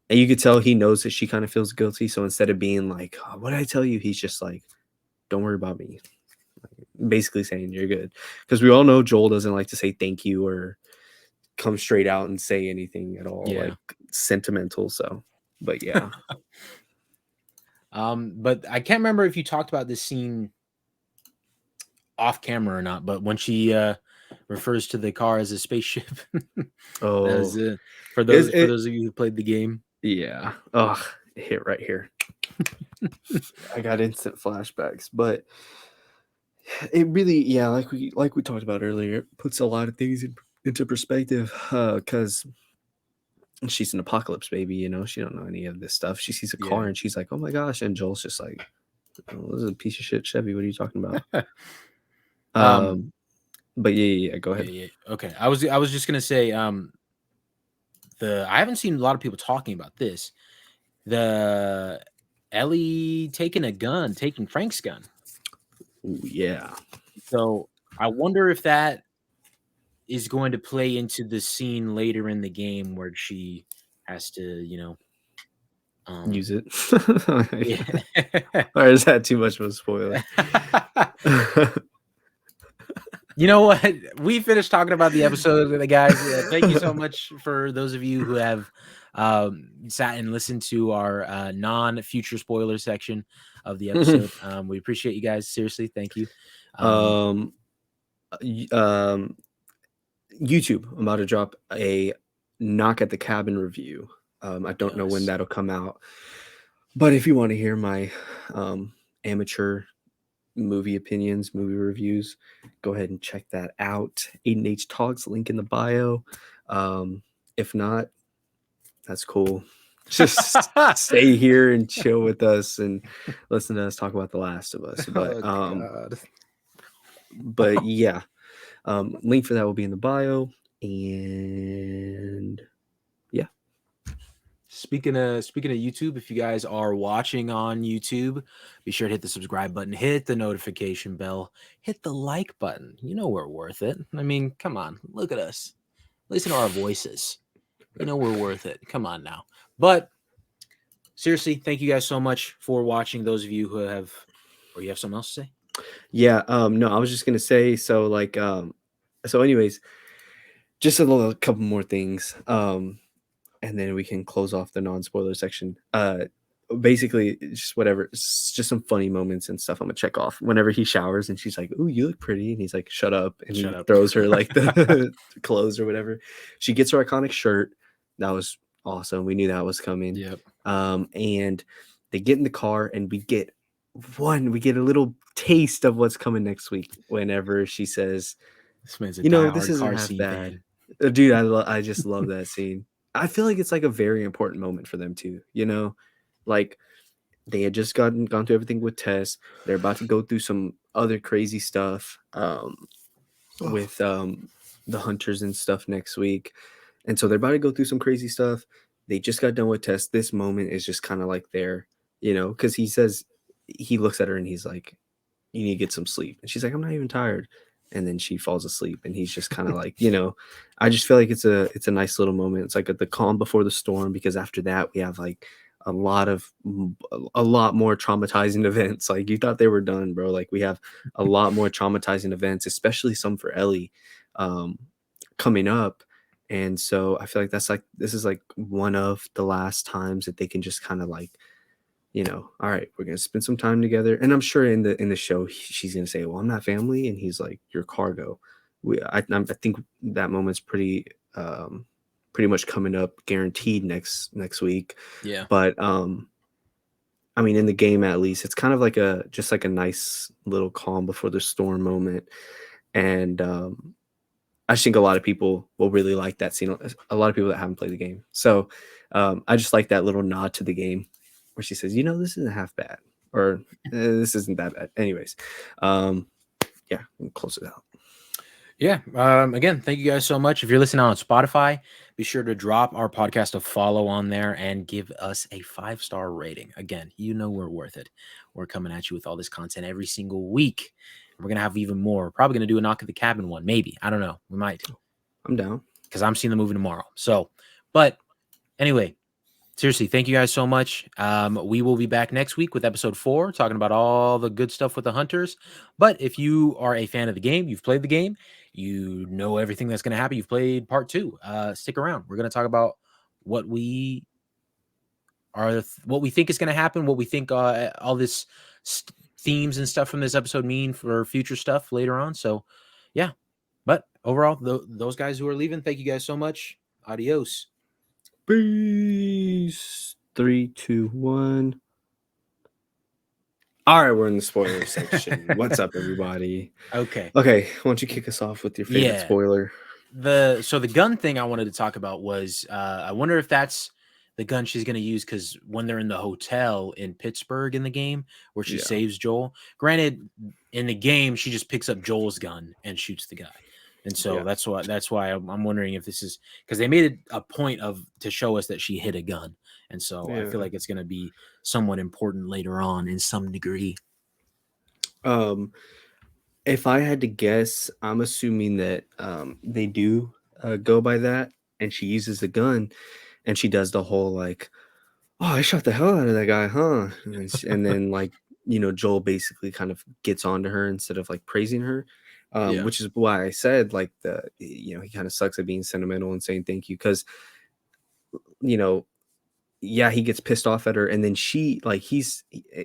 and you could tell he knows that she kind of feels guilty. So instead of being like, what did I tell you? He's just like, don't worry about me. Basically saying you're good. Because we all know Joel doesn't like to say thank you or come straight out and say anything at all, Yeah. like sentimental. So, but yeah. But I can't remember if you talked about this scene off camera or not, but when she refers to the car as a spaceship, that was Oh, for is those it? of you who played the game. Yeah. Oh, hit right here. I got instant flashbacks, but it really, yeah, like we talked about earlier, it puts a lot of things into perspective. Because she's an apocalypse baby, she don't know any of this stuff. She sees a car Yeah. and she's like, "Oh my gosh!" And Joel's just like, "Oh, this is a piece of shit Chevy. What are you talking about?" um. Um, but yeah. Go Yeah. ahead. Yeah. Okay. I was just gonna say the I haven't seen a lot of people talking about this. The Ellie taking Frank's gun. Ooh, yeah. So I wonder if that is going to play into the scene later in the game where she has to, um, Use it. yeah. Or is that too much of a spoiler? You know what? We finished talking about the episode, guys. Thank you so much for those of you who have sat and listened to our non-future spoiler section of the episode. We appreciate you guys. Seriously, thank you. um, um, YouTube. I'm about to drop a Knock at the Cabin review. I don't know when Yes. that'll come out, but if you want to hear my amateur movie opinions, movie reviews, go ahead and check that out. Aiden H Talks, link in the bio. If not, that's cool. Just stay here and chill with us and listen to us talk about The Last of Us. Oh God. But yeah, link for that will be in the bio. And yeah, Speaking of YouTube, if you guys are watching on YouTube, be sure to hit the subscribe button, hit the notification bell, hit the like button. You know we're worth it. I mean, come on, look at us. Listen to our voices. You know we're worth it. Come on now. But seriously, thank you guys so much for watching. Those of you who have, or you have something else to say? yeah. No, I was just gonna say so. Like, so anyways, just a little couple more things. And then we can close off the non-spoiler section. Basically, just whatever. It's just some funny moments and stuff. I'm gonna check off whenever he showers, and she's like, "Ooh, you look pretty," and he's like, "Shut up," and Shut he up. throws her like the clothes or whatever. She gets her iconic shirt. That was awesome. We knew that was coming. Yep. And they get in the car, and we get a little taste of what's coming next week. Whenever she says, This man's a "This diehard isn't car half seat bad." fan. Dude, I just love that scene. I feel like it's like a very important moment for them too. Like they had just gone through everything with Tess. They're about to go through some other crazy stuff with the hunters and stuff next week, and so they're about to go through some crazy stuff. They just got done with Tess. This moment is just kind of like because he looks at her and he's like, "You need to get some sleep," and she's like, "I'm not even tired." And then she falls asleep, and he's just kind of like, I just feel like it's a nice little moment. It's like the calm before the storm, because after that we have like a lot of a lot more traumatizing events. Like you thought they were done, bro. Like we have a lot more traumatizing events, especially some for Ellie, coming up. And so I feel like this is like one of the last times that they can just kind of like, all right, we're gonna spend some time together. And I'm sure in the show she's gonna say, "Well, I'm not family," and he's like, "You're cargo." I think that moment's pretty much coming up, guaranteed next week. Yeah. But I mean, in the game at least, it's kind of like a just like a nice little calm before the storm moment. And I just think a lot of people will really like that scene. A lot of people that haven't played the game. So I just like that little nod to the game where she says, "This isn't half bad," or "This isn't that bad." Anyways, um, yeah, we'll close it out. Yeah. Again, thank you guys so much. If you're listening on Spotify, be sure to drop our podcast a follow on there and give us a 5-star rating. Again, we're worth it. We're coming at you with all this content every single week. We're gonna have even more. We're probably gonna do a Knock at the Cabin one, maybe. I don't know. We might, I'm down. because I'm seeing the movie tomorrow. So, but anyway, seriously, thank you guys so much. We will be back next week with episode 4, talking about all the good stuff with the hunters. But if you are a fan of the game, you've played the game, you know everything that's going to happen, you've played part 2, stick around. We're going to talk about what we what we think is going to happen, what we think all this themes and stuff from this episode mean for future stuff later on. So, yeah. But overall, those guys who are leaving, thank you guys so much. Adios. Peace. 3, 2, 1. All right, we're in the spoiler section. What's up, everybody? Okay. Okay, why don't you kick us off with your favorite Yeah. spoiler? The gun thing I wanted to talk about was I wonder if that's the gun she's going to use, because when they're in the hotel in Pittsburgh in the game where she Yeah, saves Joel, granted in the game she just picks up Joel's gun and shoots the guy, and so yeah. that's why I'm wondering if this is, because they made it a point of to show us that she hit a gun, and so I feel Yeah. like it's going to be somewhat important later on in some degree. Um, if I had to guess, I'm assuming that they do go by that, and she uses the gun, and she does the whole like, "Oh, I shot the hell out of that guy, huh?" And then like Joel basically kind of gets onto her instead of like praising her, Yeah, which is why I said like he kind of sucks at being sentimental and saying thank you because you know yeah, he gets pissed off at her, and then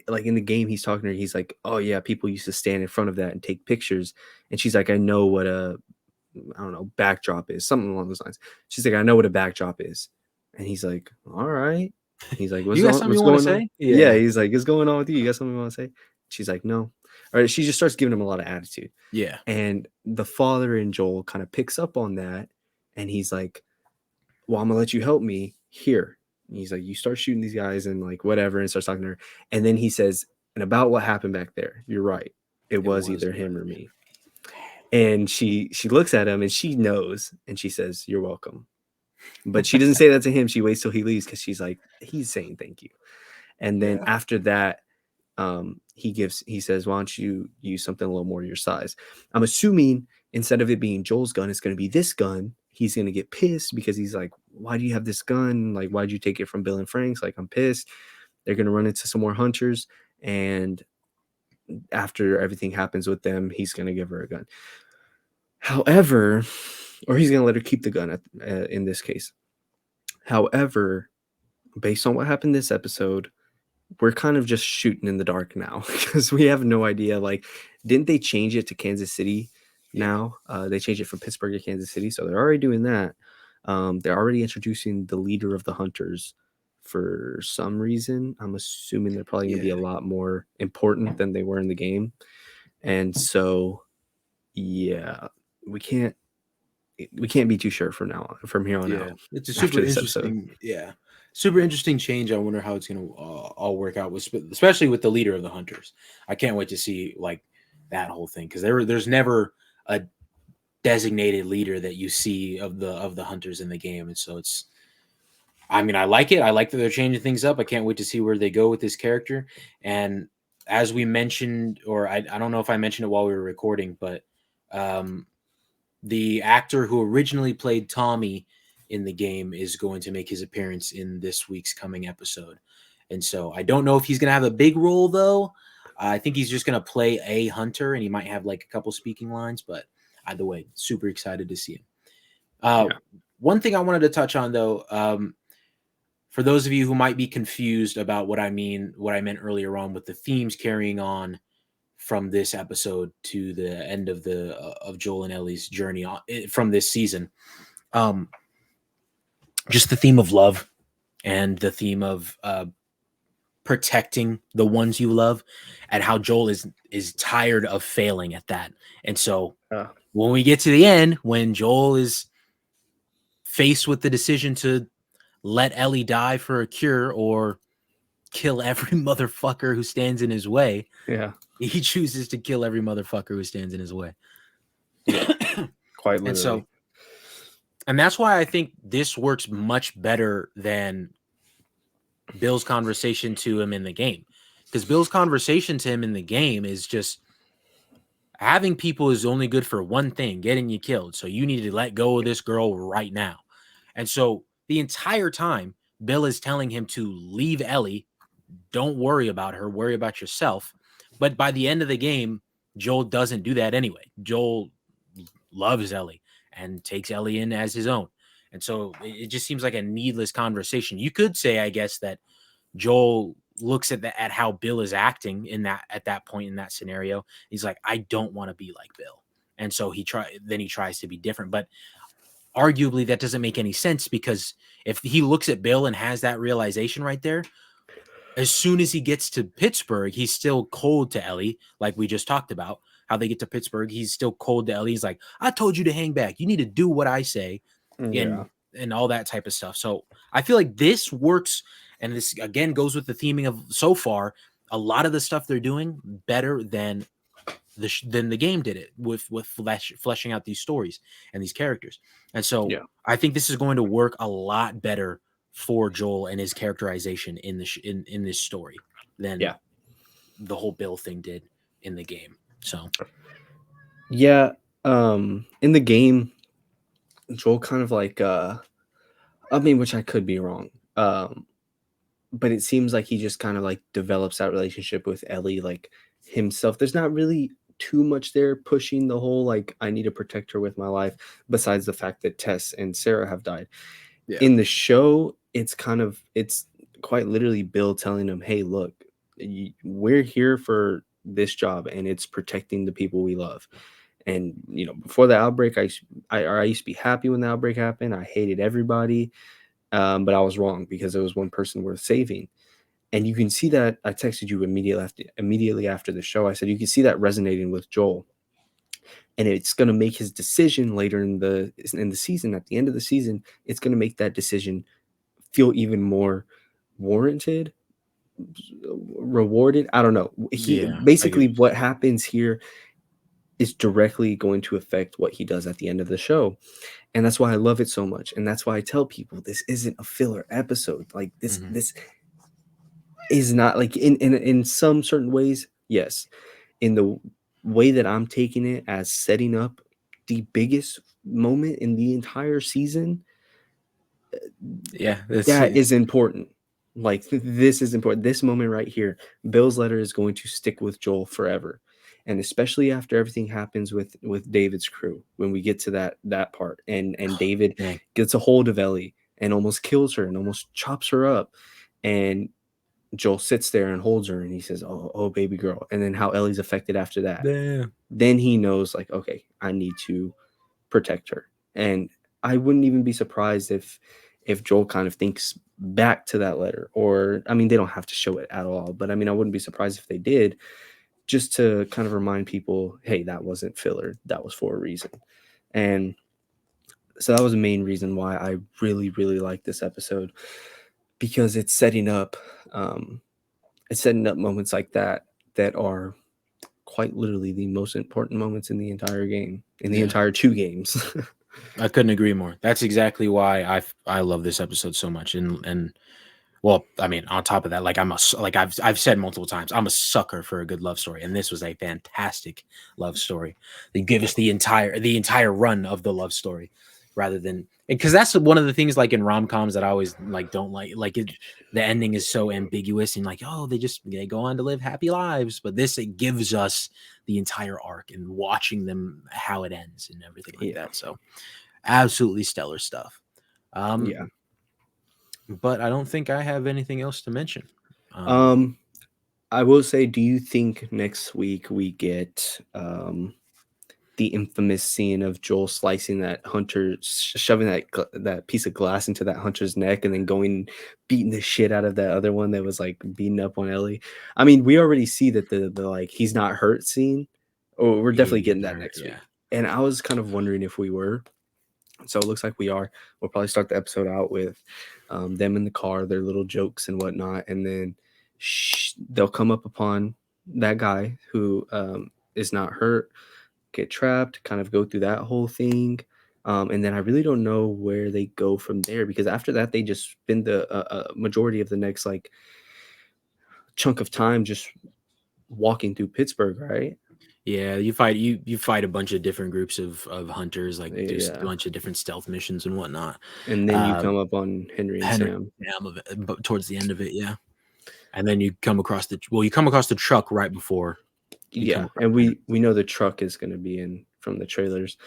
like in the game, he's talking to her. He's like, "Oh yeah, people used to stand in front of that and take pictures," and she's like, "I know what a I don't know backdrop is, something along those lines." She's like, "I know what a backdrop is," and he's like, "All right." He's like, you got something What's you want to going on?" say? Yeah, Yeah, he's like, "What's going on with you? You got something you want to say?" She's like, "No." All right, she just starts giving him a lot of attitude, yeah, and the father in Joel kind of picks up on that, and he's like, "Well, I'm gonna let you help me here." And he's like, "You start shooting these guys and like whatever," and starts talking to her. And then he says, "And about what happened back there, you're right. It it was was either me. him or me." And she looks at him and she knows, and she says, "You're welcome." But she doesn't say that to him. She waits till he leaves because she's like, he's saying thank you. And then Yeah, after that, he says, "Why don't you use something a little more your size?" I'm assuming instead of it being Joel's gun, it's going to be this gun. He's going to get pissed because he's like, "Why do you have this gun? Like, why'd you take it from Bill and Frank's?" Like, I'm pissed. They're going to run into some more hunters, and after everything happens with them, he's going to give her a gun. However, or he's going to let her keep the gun in this case. However, based on what happened this episode, we're kind of just shooting in the dark now because we have no idea. Like, didn't they change it to Kansas City yeah, now? They changed it from Pittsburgh to Kansas City. So they're already doing that. They're already introducing the leader of the hunters for some reason. I'm assuming they're probably going to be a yeah, lot more important than they were in the game. And so, yeah, we can't we can't be too sure from here on yeah. out It's a after super this episode. interesting, yeah, super interesting change. I wonder how it's gonna all work out with, especially with the leader of the hunters. I can't wait to see like that whole thing, because there's never a designated leader that you see of the hunters in the game, and so it's. I mean, I like it. I like that they're changing things up. I can't wait to see where they go with this character. And as we mentioned, or I don't know if I mentioned it while we were recording, but um, the actor who originally played Tommy in the game is going to make his appearance in this week's coming episode. And so I don't know if he's going to have a big role, though. I think he's just going to play a hunter, and he might have like a couple speaking lines, but either way, super excited to see him. Uh, Yeah. One thing I wanted to touch on though, for those of you who might be confused about what I meant earlier on with the themes carrying on from this episode to the end of the of Joel and Ellie's journey from this season, um, just the theme of love and the theme of protecting the ones you love, and how Joel is tired of failing at that. And so Uh, when we get to the end, when Joel is faced with the decision to let Ellie die for a cure or kill every motherfucker who stands in his way, yeah, he chooses to kill every motherfucker who stands in his way. yeah, quite And literally. so, and that's why I think this works much better than Bill's conversation to him in the game. Because Bill's conversation to him in the game is just having people is only good for one thing, getting you killed. So you need to let go of this girl right now. And so the entire time, Bill is telling him to leave Ellie. Don't worry about her. Worry about yourself. But by the end of the game, Joel doesn't do that anyway. Joel loves Ellie and takes Ellie in as his own. And so it just seems like a needless conversation. You could say, I guess, that Joel looks at how Bill is acting at that point in that scenario. He's like, I don't want to be like Bill. And so he tries to be different. But arguably that doesn't make any sense, because if he looks at Bill and has that realization right there, as soon as he gets to Pittsburgh, he's still cold to Ellie, like we just talked about. How they get to Pittsburgh, he's still cold to Ellie. He's like, I told you to hang back. You need to do what I say, Yeah, and all that type of stuff. So I feel like this works, and this again goes with the theming of so far. A lot of the stuff they're doing better than the game did it with fleshing out these stories and these characters. And so yeah, I think this is going to work a lot better for Joel and his characterization in in this story than yeah, the whole Bill thing did in the game. So yeah. In the game, Joel kind of like, I mean, which I could be wrong. But it seems like he just kind of like develops that relationship with Ellie, like himself. There's not really too much there pushing the whole like I need to protect her with my life, besides the fact that Tess and Sarah have died. yeah, In the show, it's quite literally Bill telling him, "Hey, look, we're here for this job, and it's protecting the people we love." And before the outbreak, I used to be happy when the outbreak happened. I hated everybody, but I was wrong because there was one person worth saving. And you can see that. I texted you immediately after the show. I said you can see that resonating with Joel, and it's going to make his decision later in the season. At the end of the season, it's going to make that decision feel even more warranted, rewarded. I don't know. He yeah, I get basically, what you're what saying. happens here is directly going to affect what he does at the end of the show. And that's why I love it so much. And that's why I tell people this isn't a filler episode. Like this Mm-hmm. this is not like in some certain ways, yes. In the way that I'm taking it as setting up the biggest moment in the entire season, Yeah, that's that is important. Like this is important. This moment right here, Bill's letter is going to stick with Joel forever. And especially after everything happens with David's crew, when we get to that part, and David dang. gets a hold of Ellie and almost kills her and almost chops her up, and Joel sits there and holds her and he says, "Oh, baby girl." And then how Ellie's affected after that. Damn. Then he knows, like, okay, I need to protect her. And I wouldn't even be surprised if Joel kind of thinks back to that letter. Or I mean, they don't have to show it at all, but I mean, I wouldn't be surprised if they did, just to kind of remind people, hey, that wasn't filler. That was for a reason. And so that was the main reason why I really, really like this episode, because um, it's setting up moments like that are quite literally the most important moments in the entire game, in the Yeah, entire two games. I couldn't agree more. That's exactly why I love this episode so much. And well, I mean, on top of that, like like I've said multiple times, I'm a sucker for a good love story, and this was a fantastic love story. They give us the entire run of the love story, rather than, because that's one of the things like in rom coms that I always like don't like it. The ending is so ambiguous and like, oh, they go on to live happy lives, but this, it gives us the entire arc and watching them how it ends and everything like Yeah. that. So absolutely stellar stuff. Yeah. Um, but I don't think I have anything else to mention. Um, Um, I will say, do you think next week we get the infamous scene of Joel slicing that hunter, shoving that piece of glass into that hunter's neck, and then going beating the shit out of that other one that was like beating up on Ellie? I mean, we already see that the like he's not hurt scene. Oh, we're definitely he's getting that hurt. next Yeah. week. And I was kind of wondering if we were. So it looks like we are. We'll probably start the episode out with them in the car, their little jokes and whatnot, and then they'll come up upon that guy who is not hurt, get trapped, kind of go through that whole thing. And then I really don't know where they go from there because after that they just spend the majority of the next like chunk of time just walking through Pittsburgh, right? Yeah, you fight a bunch of different groups of hunters, like there's a Yeah, bunch of different stealth missions and whatnot. and then you Uh, come up on Henry and Henry Sam. Sam of it, but towards the end of it, yeah. And then you come across the truck right before you come Yeah, across and Henry. we know the truck is going to be in from the trailers,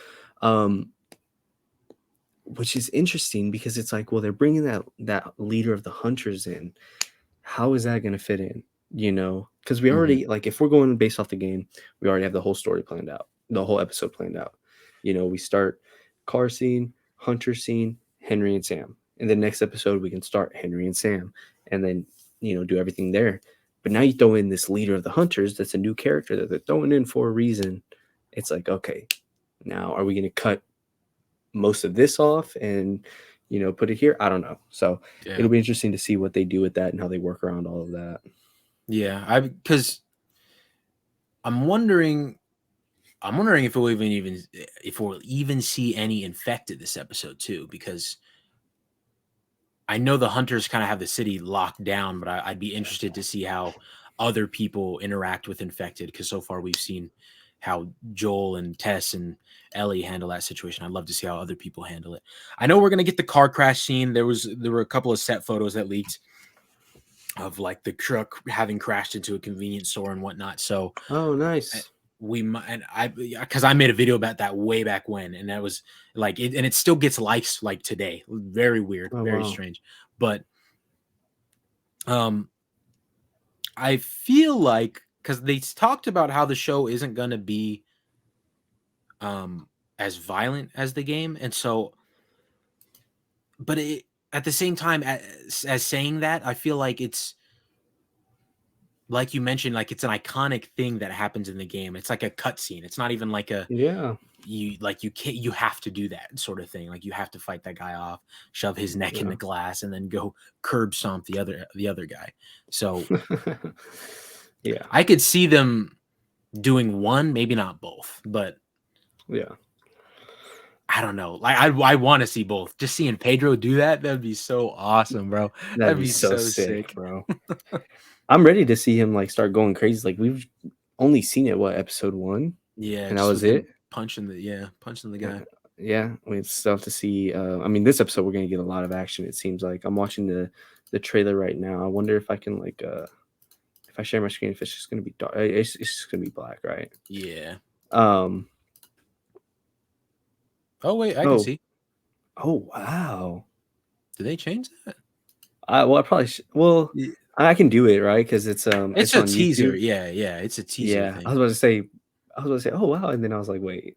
um, which is interesting because it's like, well, they're bringing that leader of the hunters in. How is that going to fit in? You know, because we Mhm. already like if we're going based off the game, we already have the whole story planned out, the whole episode planned out. You know, we start car scene, hunter scene, Henry and Sam, and the next episode we can start Henry and Sam, and then do everything there. But now you throw in this leader of the hunters that's a new character that they're throwing in for a reason. It's like, okay, now are we going to cut most of this off and put it here? I don't know. So Yeah. it'll be interesting to see what they do with that and how they work around all of that. Yeah, I because I'm wondering if we'll even see any infected this episode too, because I know the hunters kind of have the city locked down, but I'd be interested to see how other people interact with infected, because so far we've seen how Joel and Tess and Ellie handle that situation. I'd love to see how other people handle it. I know we're gonna get the car crash scene. There were a couple of set photos that leaked of like the truck having crashed into a convenience store and whatnot. So Oh, uh, nice. we might, and I, because I made a video about that way back when, and that was like it, and it still gets likes like today. Very weird, Oh, very wow. strange. But um, I feel like because they talked about how the show isn't going to be um as violent as the game, and so, but at the same time, as saying that, I feel like it's like you mentioned, like it's an iconic thing that happens in the game. It's like a cutscene. It's not even like a Yeah. you can't, you have to do that sort of thing. Like you have to fight that guy off, shove his neck in Yeah. the glass, and then go curb stomp the other guy. So Yeah. I could see them doing one, maybe not both, but Yeah. I don't know. Like I want to see both. Just seeing Pedro do that, that'd be so awesome, bro. That'd That'd be be so so sick, sick. bro. I'm ready to see him like start going crazy. Like we've only seen it episode 1 Yeah, and that just was with him it. punching the Uh, guy. yeah, we have stuff to see. I mean, this episode we're gonna get a lot of action. It seems like I'm watching the trailer right now. I wonder if I can like if I share my screen, if it's just gonna be dark. It's just gonna be black, right? Yeah. Um. Oh wait, I can Oh. see. Oh wow. Did they change that? Well, I probably well, I can do it right because It's it's a on teaser. YouTube. Yeah, yeah. It's a teaser Yeah, thing. I was about to say, oh wow, and then I was like, wait.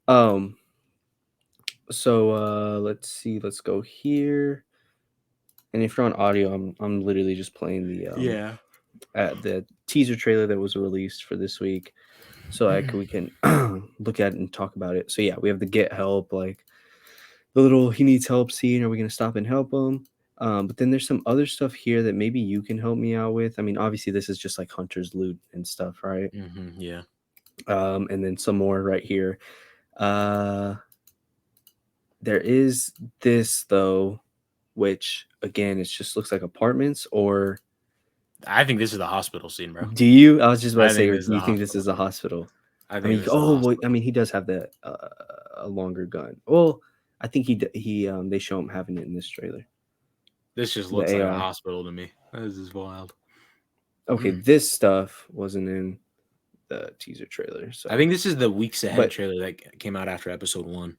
So let's see, let's go here. And if you're on audio, I'm literally just playing Yeah. the teaser trailer that was released for this week, so we can look at it and talk about it. So yeah, we have the get help, like the little he needs help scene. Are we gonna stop and help him? But then there's some other stuff here that maybe you can help me out with. I mean, obviously this is just like hunter's loot and stuff, right? Yeah. And then some more right here. Uh, there is this though, which again, it just looks like apartments. Or I think this is the hospital scene, bro. do you? I was just about to I say, think or this is do the you think this hospital is a scene. hospital? I I think mean, this is the oh, well, I hospital. mean, he does have the a longer gun. Well, I think he they show him having it in this trailer. This just The looks like a AR. hospital to me. This is wild. Okay, this stuff wasn't in the teaser trailer. I So, think this is the weeks ahead but trailer that came out after episode 1.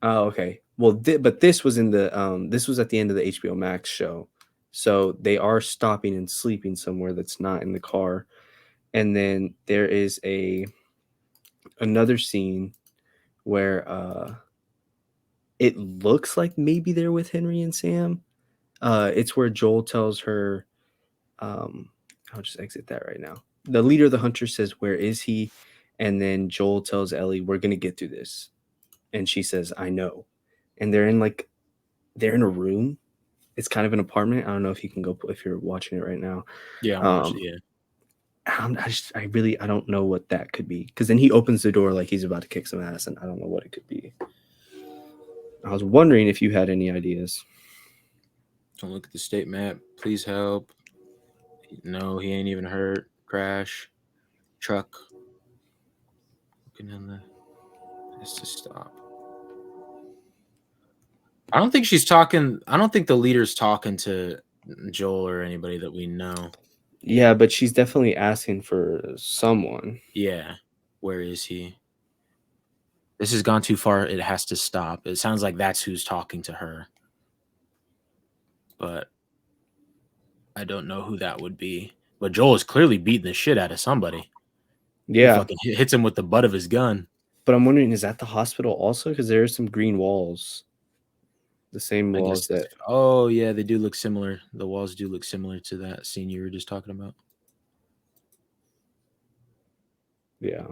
oh, okay. well, but this was in the this was at the end of the HBO Max show, so they are stopping and sleeping somewhere that's not in the car, and then there is a another scene where it looks like maybe they're with Henry and Sam. It's where Joel tells her, um, I'll just exit that right now. The leader of the hunters says, "Where is he?" And then Joel tells Ellie, "We're gonna get through this," and she says, "I know." And they're in a room. It's kind of an apartment. I don't know if you can go if you're watching it right now. Yeah, I'm watching. Um, Yeah. I don't know what that could be because then he opens the door like he's about to kick some ass, and I don't know what it could be. I was wondering if you had any ideas. Don't look at the state map. Please help. No, he ain't even hurt. Crash. Truck. Looking in the. Has to stop. I don't think she's talking. I don't think the leader's talking to Joel or anybody that we know. Yeah, but she's definitely asking for someone. Yeah. Where is he? This has gone too far. It has to stop. It sounds like that's who's talking to her. But I don't know who that would be. But Joel is clearly beating the shit out of somebody. He Yeah, fucking hits him with the butt of his gun. but I'm wondering, is that the hospital also? Because there are some green walls, the same I guess walls that's. that. Oh yeah, they do look similar. The walls do look similar to that scene you were just talking about. Yeah.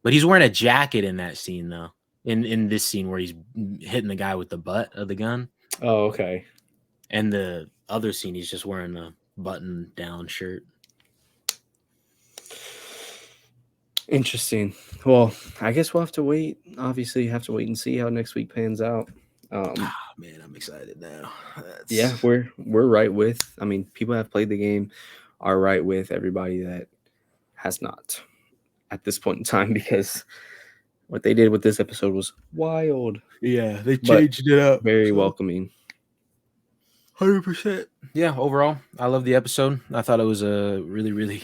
But he's wearing a jacket in that scene though. In this scene where he's hitting the guy with the butt of the gun, Oh, okay. and the other scene he's just wearing a button down shirt. Interesting. Well, I guess we'll have to wait. Obviously, you have to wait and see how next week pans out. Um, Ah, man, I'm excited now. yeah, That's we're right with. I mean, people have played the game, are right with everybody that has not at this point in time because what they did with this episode was wild, yeah, they but changed it up. very So welcoming. 100%. Yeah, overall, I love the episode. I thought it was a really, really,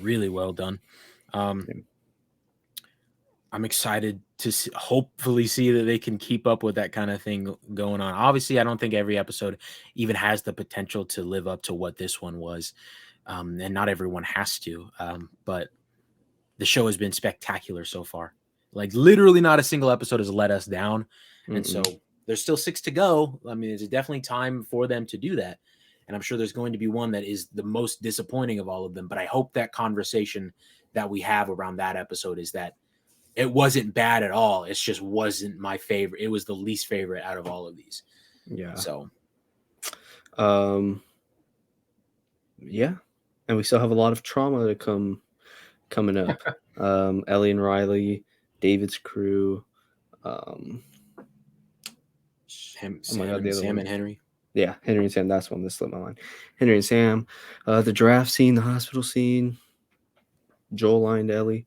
really well done. Um, Yeah. I'm excited to hopefully see that they can keep up with that kind of thing going on. Obviously, I don't think every episode even has the potential to live up to what this one was, and not everyone has to. But the show has been spectacular so far. Like literally, not a single episode has let us down, and so Mm-mm. there's still 6 to go. I mean, it's definitely time for them to do that, and I'm sure there's going to be one that is the most disappointing of all of them. But I hope that conversation that we have around that episode is that it wasn't bad at all. It just wasn't my favorite. It was the least favorite out of all of these. Yeah. So Um, yeah. And we still have a lot of trauma to coming up. Ellie and Riley, David's crew. Um, him, oh my god, the other Sam one. and Henry. Yeah, Henry and Sam. That's one that slipped my mind. Henry and Sam. The draft scene, the hospital scene. Joel lined Ellie.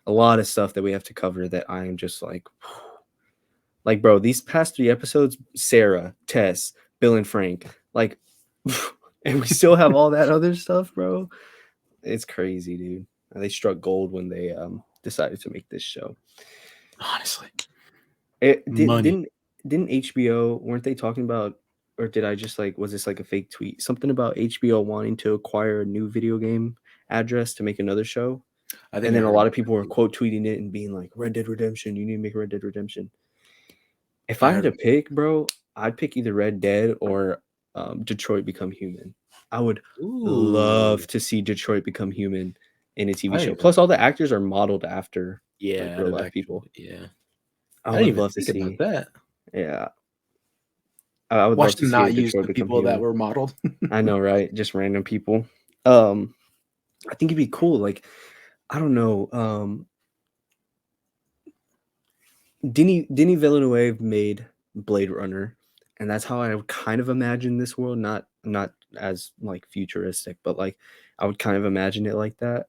A lot of stuff that we have to cover that I am just like, bro, these past 3 episodes, Sarah, Tess, Bill, and Frank, like, and we still have all that other stuff, bro. It's crazy, dude. They struck gold when they decided to make this show. Honestly, It money. didn't HBO, weren't they talking about, or did I just like, was this like a fake tweet? Something about HBO wanting to acquire a new video game address to make another show. I think And I then a heard lot about of people were that too. quote tweeting it and being like, Red Dead Redemption, you need to make a Red Dead Redemption. If I I had heard to about pick, bro, I'd pick either Red Dead or Detroit Become Human. I would that. Ooh, love to see Detroit Become Human in a TV I show. didn't even. Plus, all the actors are modeled after like Yeah, out real of life actual. people. Yeah, I I didn't would even love to think about see. that. Yeah, I would Watch love to them see a not use the Detroit Become people that Human. were modeled. I know, right? Just random people. Um, I think it'd be cool. Like, I don't know. Denis Villeneuve made Blade Runner, and that's how I would kind of imagine this world. Not as like futuristic, but like I would kind of imagine it like that.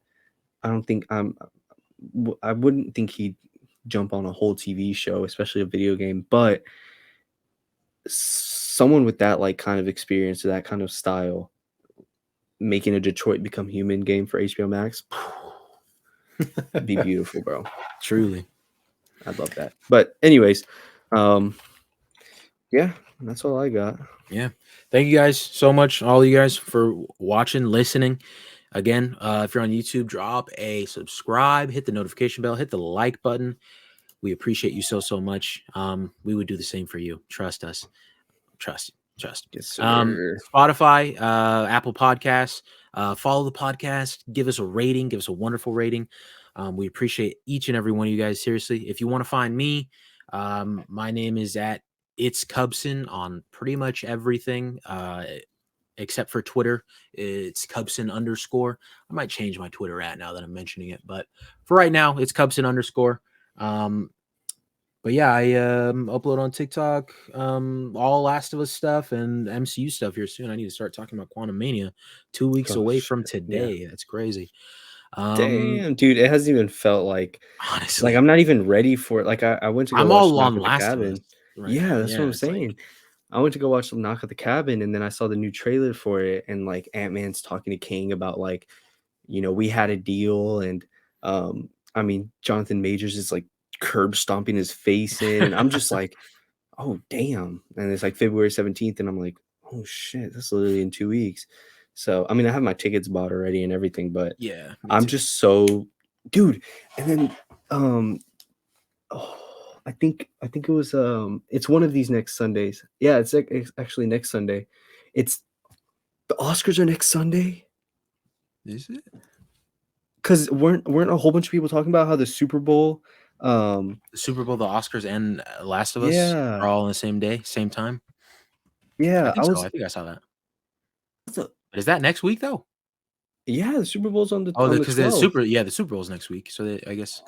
I don't think I wouldn't think he'd jump on a whole TV show, especially a video game. But someone with that like kind of experience, that kind of style, making a Detroit Become Human game for HBO Max, be beautiful, bro. Truly. I'd love that. But anyways, um, Yeah, that's all I got. Yeah. Thank you guys so much, all you guys, for watching, listening. Again, if you're on YouTube, drop a subscribe, hit the notification bell, hit the like button. We appreciate you so, so much. We would do the same for you. Trust us. Trust. Yes, sir. Spotify, Apple Podcasts. Follow the podcast. Give us a rating. Give us a wonderful rating. We appreciate each and every one of you guys. Seriously, if you want to find me, my name is at It's Cubson on pretty much everything, except for Twitter. It's Cubson _ I might change my Twitter at now that I'm mentioning it, but for right now, it's Cubson _ But yeah, I upload on TikTok, all Last of Us stuff and MCU stuff here soon. I need to start talking about Quantum Mania 2 weeks Oh away shit. from Yeah. today. That's crazy. Um, Damn, dude, it hasn't even felt like honestly, I'm not even ready for it. Like I went to go I'm watch all Knock on at the Last of Us Cabin. right Yeah, now. that's what Yeah, I'm it's like saying. I went to go watch Knock at the Cabin, and then I saw the new trailer for it, and like Ant-Man's talking to King about like, we had a deal, and I mean, Jonathan Majors is like curb stomping his face in, and I'm just like, oh damn. And it's like February 17th, and I'm like, oh shit, that's literally in 2 weeks. So I mean, I have my tickets bought already and everything, but yeah, me I'm too. just so dude. And then um oh, I think it was it's one of these next Sundays. Yeah, it's actually next Sunday. It's the Oscars are next Sunday. Is it Cause weren't a whole bunch of people talking about how the Super Bowl the Super Bowl, the Oscars, and Last of Us are yeah, all on the same day, same time? I yeah, think so. I think I saw that. the But is that next week though? yeah, the Super Bowl's on the Oh, on the because the 12th. Super Bowl's next week. So I guess.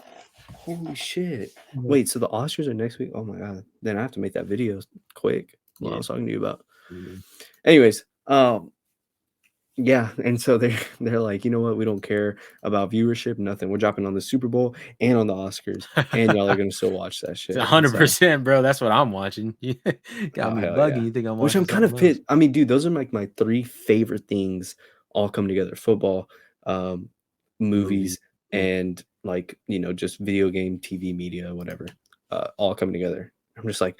Holy shit. Mhm. Wait, so the Oscars are next week? Oh my god. Then I have to make that video quick. What I Yeah. was talking to you about. Mhm. Anyways, yeah, and so they're like, you know what? We don't care about viewership, nothing. We're dropping on the Super Bowl and on the Oscars, and y'all are gonna still watch that It's shit. And so, 100%, bro. That's what I'm watching. You got oh me hell yeah. bugging. You think I'm Which I'm watching kind something of else? pit. I mean, dude, those are like my three favorite things all come together: football, um, Movies. movies, Yeah. and like just video game, TV media, whatever, all coming together. I'm just like,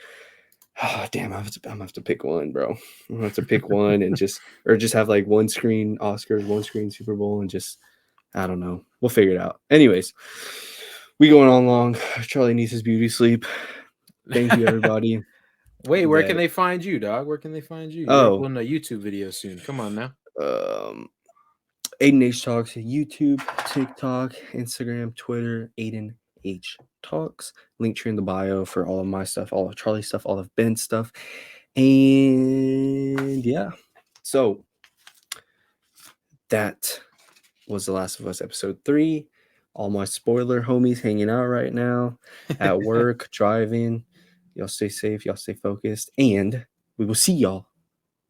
oh, damn, I'm gonna have to pick one, bro. I'm gonna have to pick one and just have like one screen Oscars, one screen Super Bowl, and just I don't know. We'll figure it out. Anyways, we going on long. Charlie needs his beauty sleep. Thank you, everybody. Wait, where can That they find you, dog? Where can they find you? You're oh, uploading a YouTube video soon. Come on now. um, Aiden H Talks, YouTube, TikTok, Instagram, Twitter, Aiden H Talks. Link tree in the bio for all of my stuff, all of Charlie's stuff, all of Ben's stuff. And yeah. So that was The Last of Us episode 3. All my spoiler homies hanging out right now at work, driving. Y'all stay safe, y'all stay focused, and we will see y'all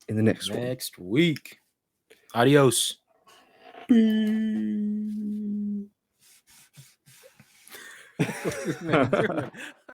in the next one. Next week. Adios. What's this man doing?